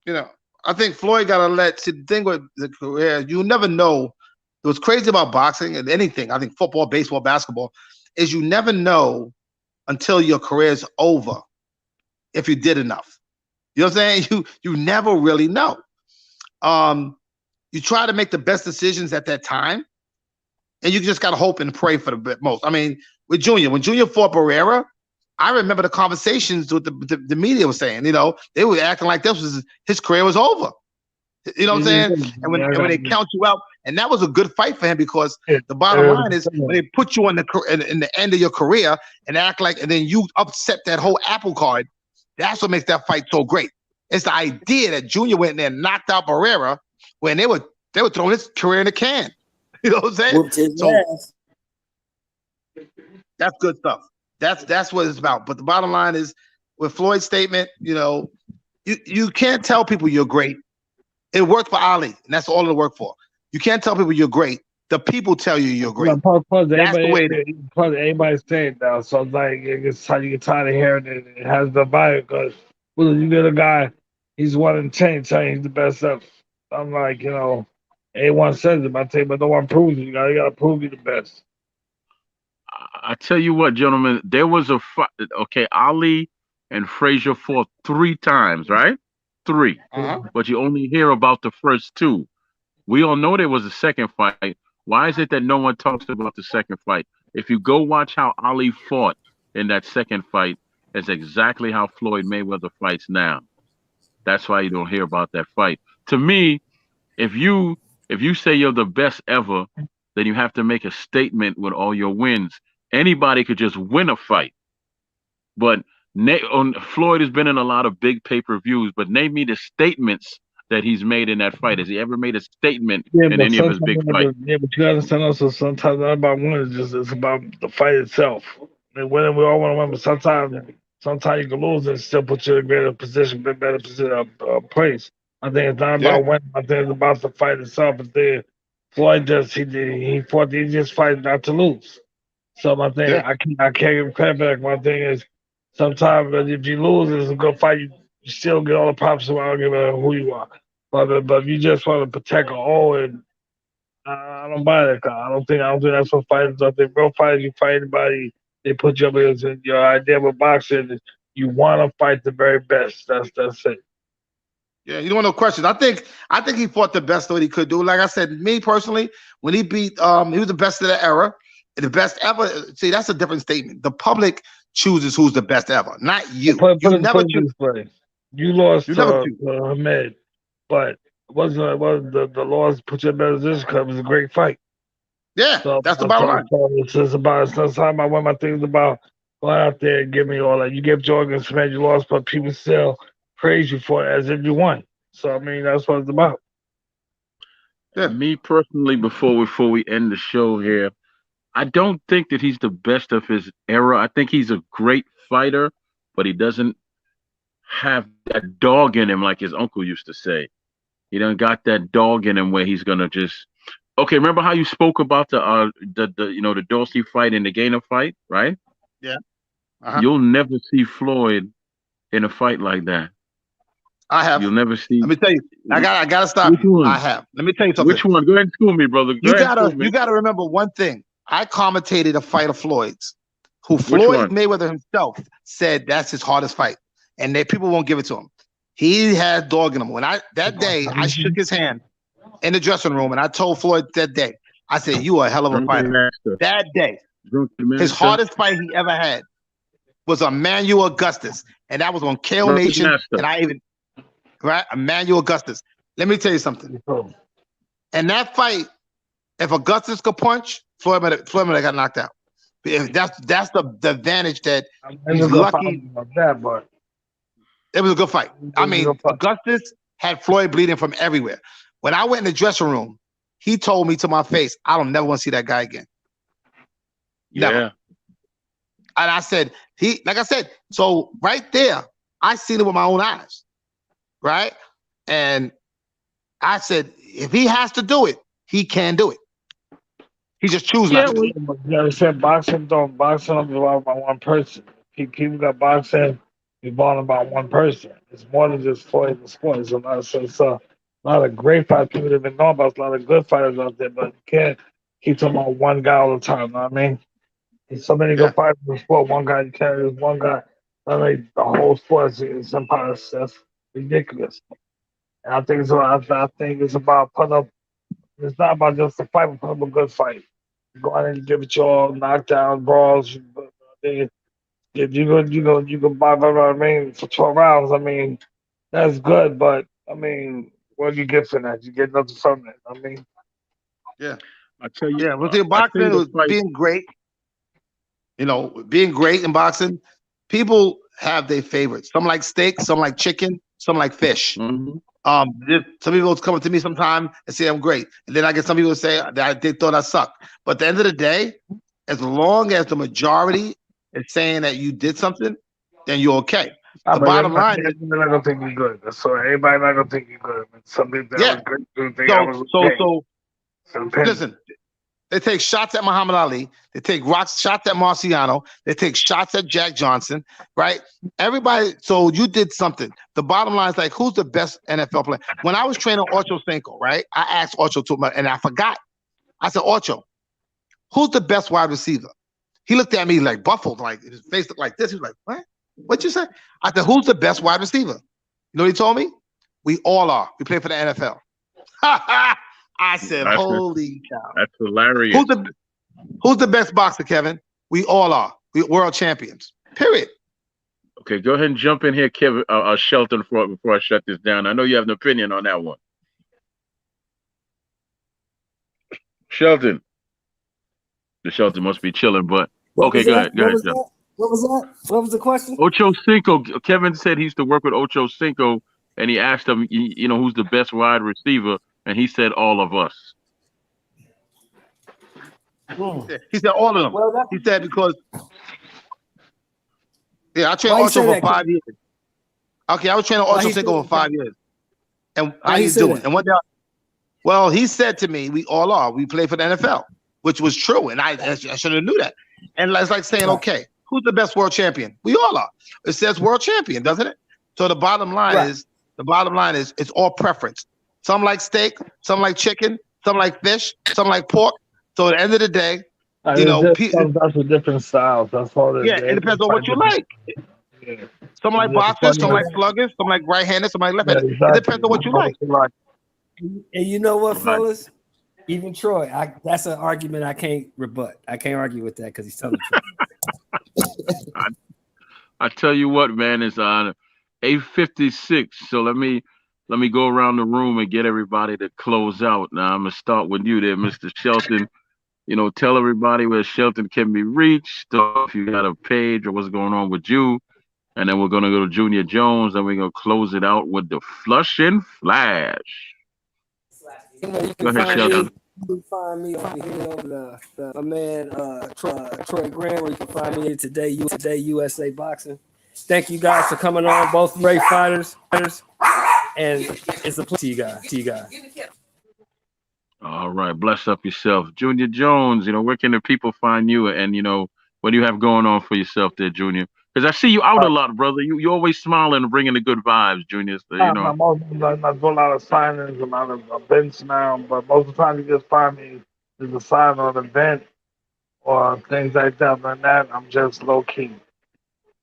you know, I think Floyd gotta see the thing with the career, you never know. What's crazy about boxing and anything, I think football, baseball, basketball, is you never know until your career's over if you did enough. You know what I'm saying? You never really know. You try to make the best decisions at that time, and you just gotta hope and pray for the most. I mean, with Junior, when Junior fought Barrera, I remember the conversations with the media was saying, they were acting like his career was over. You know what I'm saying? And when they count you out, and that was a good fight for him because the bottom line is when they put you in the end of your career and act like, and then you upset that whole apple cart, that's what makes that fight so great. It's the idea that Junior went in there and knocked out Barrera when they were throwing his career in the can. You know what I'm saying? Whooped his So ass. that's good stuff. That's what it's about. But the bottom line is with Floyd's statement, you can't tell people you're great. It worked for Ali, and that's all it worked for. You can't tell people you're great. The people tell you you're great. Plus, That's the way it is. plus everybody's saying now, so it's like you get tired of hearing it. It has the vibe because you get a guy, he's 1 in 10 telling he's the best ever. I'm like, A1 says it, I tell you, but no one proves it. You gotta prove you're the best. I tell you what, gentlemen, there was a fight. Okay, Ali and Frazier fought 3 times, right? 3. But you only hear about the first 2. We all know there was a second fight. Why is it that no one talks about the second fight? If you go watch how Ali fought in that second fight, it's exactly how Floyd Mayweather fights now. That's why you don't hear about that fight. To me, if you say you're the best ever, then you have to make a statement with all your wins. Anybody could just win a fight. But Floyd has been in a lot of big pay-per-views, but name me the statements that he's made in that fight. Has he ever made a statement in any of his big fights? Yeah, but you gotta understand also sometimes not about winning, it's about the fight itself. I mean, winning, we all want to win, but sometimes you can lose and still put you in a greater position, better position, place. I think it's not about winning. I think it's about the fight itself. I think Floyd he fought the easiest fight not to lose. So my thing, I can't give him credit back. My thing is sometimes if you lose, it's a good fight. You still get all the props. So I don't give a who you are. But if you just want to protect an O, and I don't buy that. I don't think that's what fighters. I think real fighters, you fight anybody, they put you up against it. Your idea with boxing is you want to fight the very best. That's it. Yeah, you don't want no questions. I think he fought the best that he could do. Like I said, me personally, when he beat, he was the best of the era, the best ever. See, that's a different statement. The public chooses who's the best ever, not you. You never choose. You lost to Ahmed, but it wasn't the loss put you in a better position because it was a great fight. Yeah, so, that's the bottom line. It's not about what my thing is about. Going out there and give me all that. You gave Jordan Smith, you lost, but people still praise you for it as if you won. So I mean, that's what it's about. Yeah. Me personally, before we end the show here, I don't think that he's the best of his era. I think he's a great fighter, but he doesn't have that dog in him like his uncle used to say. He done got that dog in him where he's gonna just. Okay, remember how you spoke about the Dorsey fight and the Gainer fight, right? Yeah. You'll never see Floyd in a fight like that. I have. You'll never see. Let me tell you. I gotta stop you. I have. Let me tell you something. Which one? Go ahead and school me, brother. You gotta remember one thing. I commentated a fight of Floyd's, who Floyd Mayweather himself said that's his hardest fight, and people won't give it to him. He had dog in him. When I shook his hand in the dressing room, and I told Floyd that day, I said, "You are a hell of a fighter." That day, his hardest fight he ever had was Emmanuel Augustus, and that was on KO Nation. And right? Emmanuel Augustus. Let me tell you something. In that fight, if Augustus could punch, Floyd might have got knocked out. That's the advantage that he's lucky. That, but it was a good fight. I mean, Augustus had Floyd bleeding from everywhere. When I went in the dressing room, he told me to my face, I don't never want to see that guy again. Never. Yeah. And I said, like I said, so right there, I seen it with my own eyes. Right? And I said, if he has to do it, he can do it. He just chooses not to do it. You know, said boxing don't about one person. People got boxing, you're balling about one person. It's more than just Floyd in the sport. It's a lot of great fighters people didn't even know about. A lot of good fighters out there, but you can't keep talking about one guy all the time. You know what I mean? There's so many good fighters in the sport. One guy you carry is one guy. I mean, the whole sport is somehow that's ridiculous. And I think I think it's about putting up. It's not about just a fight, but putting up a good fight. Go out and give it your all, knockdown, brawls. If you go buy, I mean, for 12 rounds. I mean, that's good, but I mean, what do you get for that? You get nothing from it. I mean, yeah, I tell you, yeah. With the boxing, it was being great. You know, being great in boxing, people have their favorites. Some like steak, some like chicken, some like fish. Mm-hmm. Some people come up to me sometime and say I'm great, and then I get some people say that they thought I suck. But at the end of the day, as long as the majority is saying that you did something, then you're okay. The bottom line is they're not gonna think you're good. So everybody not gonna think you're good. Some people that was great. So listen. They take shots at Muhammad Ali. They take shots at Marciano. They take shots at Jack Johnson, right? Everybody. So you did something. The bottom line is like, who's the best NFL player? When I was training Ocho Cinco, right? I asked Ocho and I forgot. I said, Ocho, who's the best wide receiver? He looked at me like buffled, like his face looked like this. He was like, what? What'd you say? I said, who's the best wide receiver? You know what he told me? We all are. We play for the NFL. I said, holy cow. That's hilarious. Who's the best boxer, Kevin? We all are. We're world champions. Period. Okay, go ahead and jump in here, Kevin, Shelton, before I shut this down. I know you have an opinion on that one. Shelton. The Shelton must be chilling, but okay, go ahead. Go ahead, Shelton. What was that? What was the question? Ocho Cinco. Kevin said he used to work with Ocho Cinco, and he asked him, you know, who's the best wide receiver? And he said, all of us. He said, all of them. Well, he said, because, I trained Ocho for 5 years. Okay, I was training Ocho Cinco for 5 years. And how you doing? And well, he said to me, we all are. We play for the NFL, which was true. And I should have knew that. And it's like saying, okay, who's the best world champion? We all are. It says world champion, doesn't it? So the bottom line is, it's all preference. Some like steak, some like chicken, some like fish, some like pork. So at the end of the day, you know, that's a different style. That's all it is. Yeah, it depends on what you like. Yeah. Some like boxers, some like sluggers, some like right-handed, some like left-handed. Yeah, exactly. It depends on what you like. And you know what, fellas? Even Troy, that's an argument I can't rebut. I can't argue with that because he's telling the truth. I tell you what, man, it's on 8:56. So let me go around the room and get everybody to close out. Now, I'm going to start with you there, Mr. Shelton. You know, tell everybody where Shelton can be reached, if you got a page or what's going on with you. And then we're going to go to Junior Jones, and we're going to close it out with the Flush and Flash. You go ahead, Shelton. You can find me over here on my man Troy Graham, where you can find me today USA Boxing. Thank you guys for coming on, both great fighters. And it's a pleasure to you guys. All right. Bless up yourself. Junior Jones, you know, where can the people find you? And, you know, what do you have going on for yourself there, Junior? Because I see you out a lot, brother. You always smiling and bringing the good vibes, Junior. So, you know. I'm doing a lot of signings, a lot of events now, but most of the time you just find me as a sign or an event or things like that. Other than that, I'm just low key.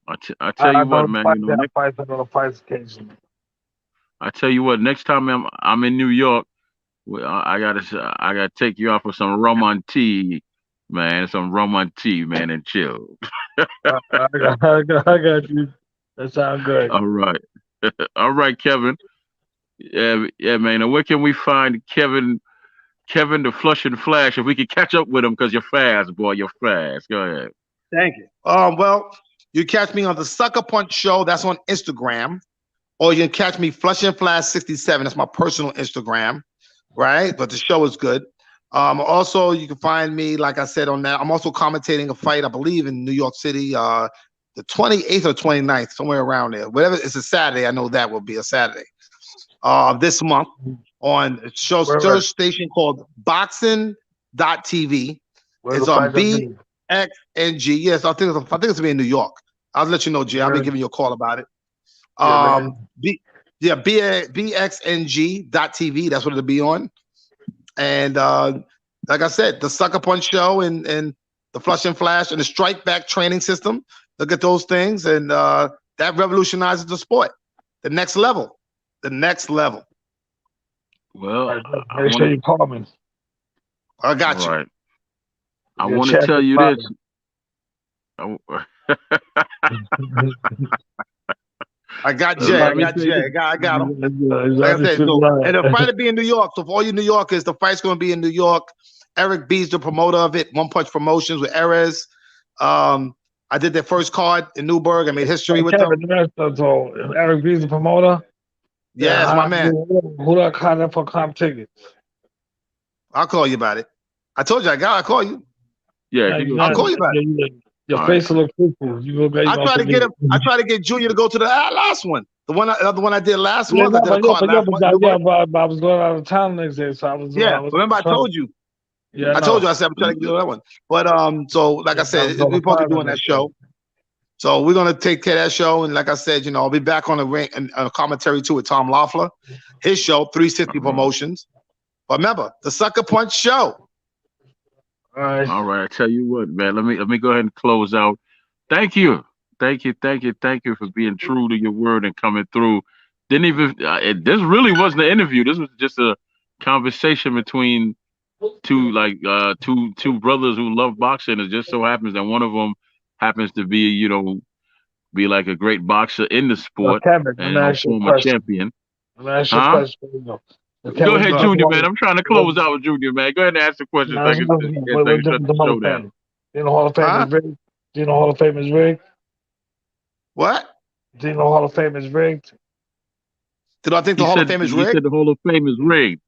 I tell you what, man. You know, I go to fights occasionally. I tell you what, next time I'm in New York, I gotta take you out for some rum on tea, man. Some rum on tea, man, and chill. I got you. That sounds good. All right, all right, Kevin. Yeah, man. And where can we find Kevin the Flush and Flash? If we could catch up with him, because you're fast, boy. You're fast. Go ahead. Thank you. Well, you catch me on the Sucker Punch Show. That's on Instagram. Or you can catch me Flush and Flash 67. That's my personal Instagram, right? But the show is good. Also, you can find me, like I said, on that. I'm also commentating a fight, I believe, in New York City, the 28th or 29th, somewhere around there. Whatever, it's a Saturday. I know that will be a Saturday. This month on a show station called Boxing.tv. It's on BXNG. Yes, I think it's gonna be in New York. I'll let you know, Jay. I'll be giving you a call about it. BXNG.tv. That's what it'll be on. And like I said, the Sucker Punch Show and the Flush and Flash and the Strike Back training system. Look at those things, and that revolutionizes the sport. The next level. The next level. Well, make sure you call me. I got you. Right. I want to tell you this. I got Jay. I got him. Like I said, so, and the fight will be in New York. So for all you New Yorkers, the fight's going to be in New York. Eric B's the promoter of it. One Punch Promotions with Erez. I did their first card in Newburgh. I made history with them. So Eric B's the promoter. Yeah, that's my man. Who do I contact for comp tickets? I'll call you about it. I told you I'll call you. Yeah, I'll call you about it. Your face will look cool. I try to get him. I try to get Junior to go to the last one. The one I did last month. I was going out of town next day, so I was. Remember I told you. Yeah, I told you. I said I'm trying to get that one. But so like I said, we're supposed to be doing that show. So we're gonna take care of that show, and like I said, I'll be back on the ring and commentary too with Tom Loeffler, his show 360 Promotions. But remember the Sucker Punch Show. All right. I tell you what, man. Let me go ahead and close out. Thank you for being true to your word and coming through. Didn't even this really wasn't an interview. This was just a conversation between two brothers who love boxing. It just so happens that one of them happens to be like a great boxer in the sport and former champion. Go ahead, Junior, man. I'm trying to close out with Junior, man. Go ahead and ask the question. Do you know Hall of Fame is rigged? Do you know Hall of Fame is rigged? What? Do you know Hall of Fame is rigged? Did I think the Hall of Fame is rigged? He said the Hall of Fame is rigged.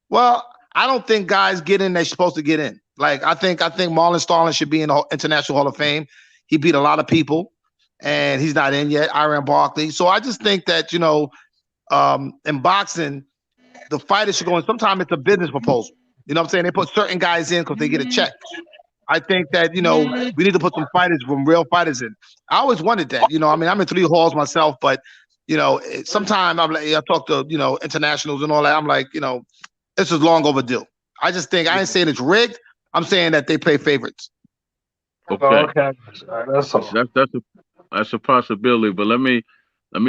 Well, I don't think guys get in they're supposed to get in. Like I think Marlon Starling should be in the International Hall of Fame. He beat a lot of people, and he's not in yet. Iran Barkley. So I just think that in boxing, the fighters should go in. Sometimes it's a business proposal. You know what I'm saying? They put certain guys in because they get a check. I think that we need to put some fighters from real fighters in. I always wanted that. I'm in 3 halls myself, but sometimes I talk to internationals and all that. I'm like, this is long overdue. I just think I ain't saying it's rigged. I'm saying that they play favorites. Okay. That's a possibility. But let me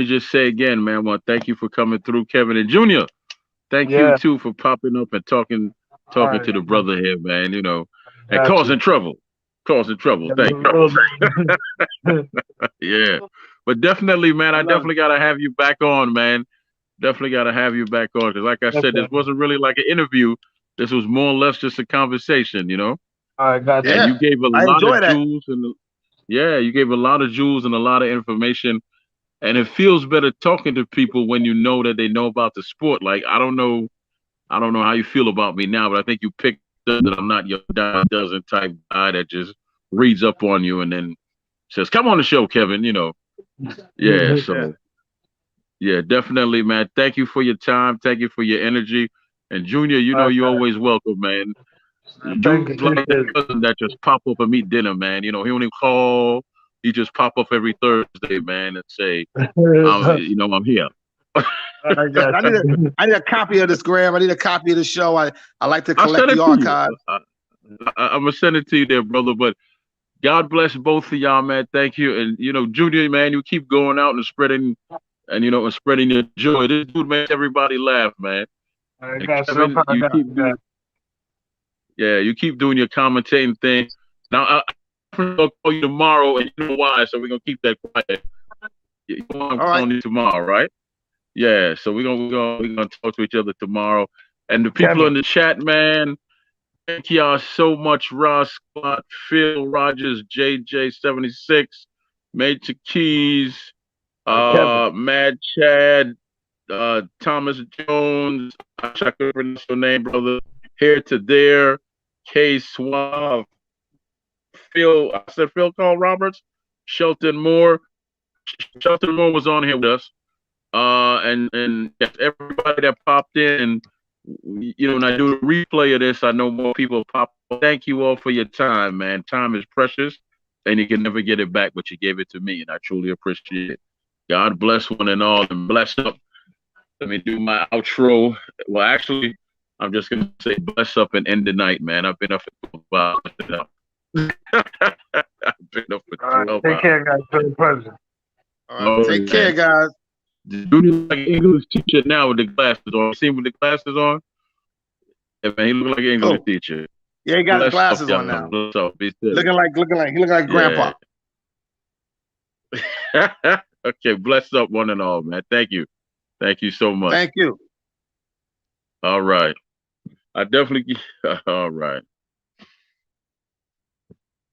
just say again, man, I want to thank you for coming through, Kevin and Junior. Thank you too for popping up and talking to the brother here, man. And causing trouble. Thank you. Yeah. But definitely, man, I definitely gotta have you back on, man. Definitely gotta have you back on. Because like I said, this wasn't really like an interview. This was more or less just a conversation, I got you. And you gave a lot of jewels you gave a lot of jewels and a lot of information. And it feels better talking to people when you know that they know about the sport. Like I don't know how you feel about me now, but I think you picked up that I'm not your dime dozen type guy that just reads up on you and then says, "Come on the show, Kevin." Yeah. So yeah, definitely, man. Thank you for your time. Thank you for your energy. And Junior, you're always welcome, man. Junior's like that cousin that just pop up and meet dinner, man. He don't even call. He just pop up every Thursday, man, and say, I'm here. I need a copy of this, Graham. I need a copy of the show. I like to collect the archives. I'm gonna send it to you there, brother. But God bless both of y'all, man. Thank you. And Junior, man, you keep going out and spreading your joy. This dude makes everybody laugh, man. Kevin, you keep doing your commentating thing. Now I'll call you tomorrow, and you know why, so we're gonna keep that quiet. You're on you tomorrow, right? Yeah, so we're gonna talk to each other tomorrow. And the people Kevin. in the chat, man, thank y'all so much. Ross Scott, Phil Rogers, JJ76, Major Keys, Kevin. Mad Chad, Thomas Jones, I couldn't pronounce your name, brother. Here to there, K Suave, Phil. I said Phil Carl Roberts, Shelton Moore. Shelton Moore was on here with us. And yes, everybody that popped in, and when I do the replay of this, I know more people pop. Thank you all for your time, man. Time is precious, and you can never get it back, but you gave it to me, and I truly appreciate it. God bless one and all, and bless up. Let me do my outro. Well, actually, I'm just gonna say bless up and end the night, man. I've been up for 12 hours. I've been up for 12 Take hours. care, guys. It's been a pleasure. All right, take care, guys. The dude is like an English teacher now with the glasses on. You see him with the glasses on? Yeah, man, he look like an English teacher. Yeah, he got his glasses up, on now. Bless up. He Looking like grandpa. Okay, bless up one and all, man. Thank you. Thank you so much. Thank you. All right. I definitely all right.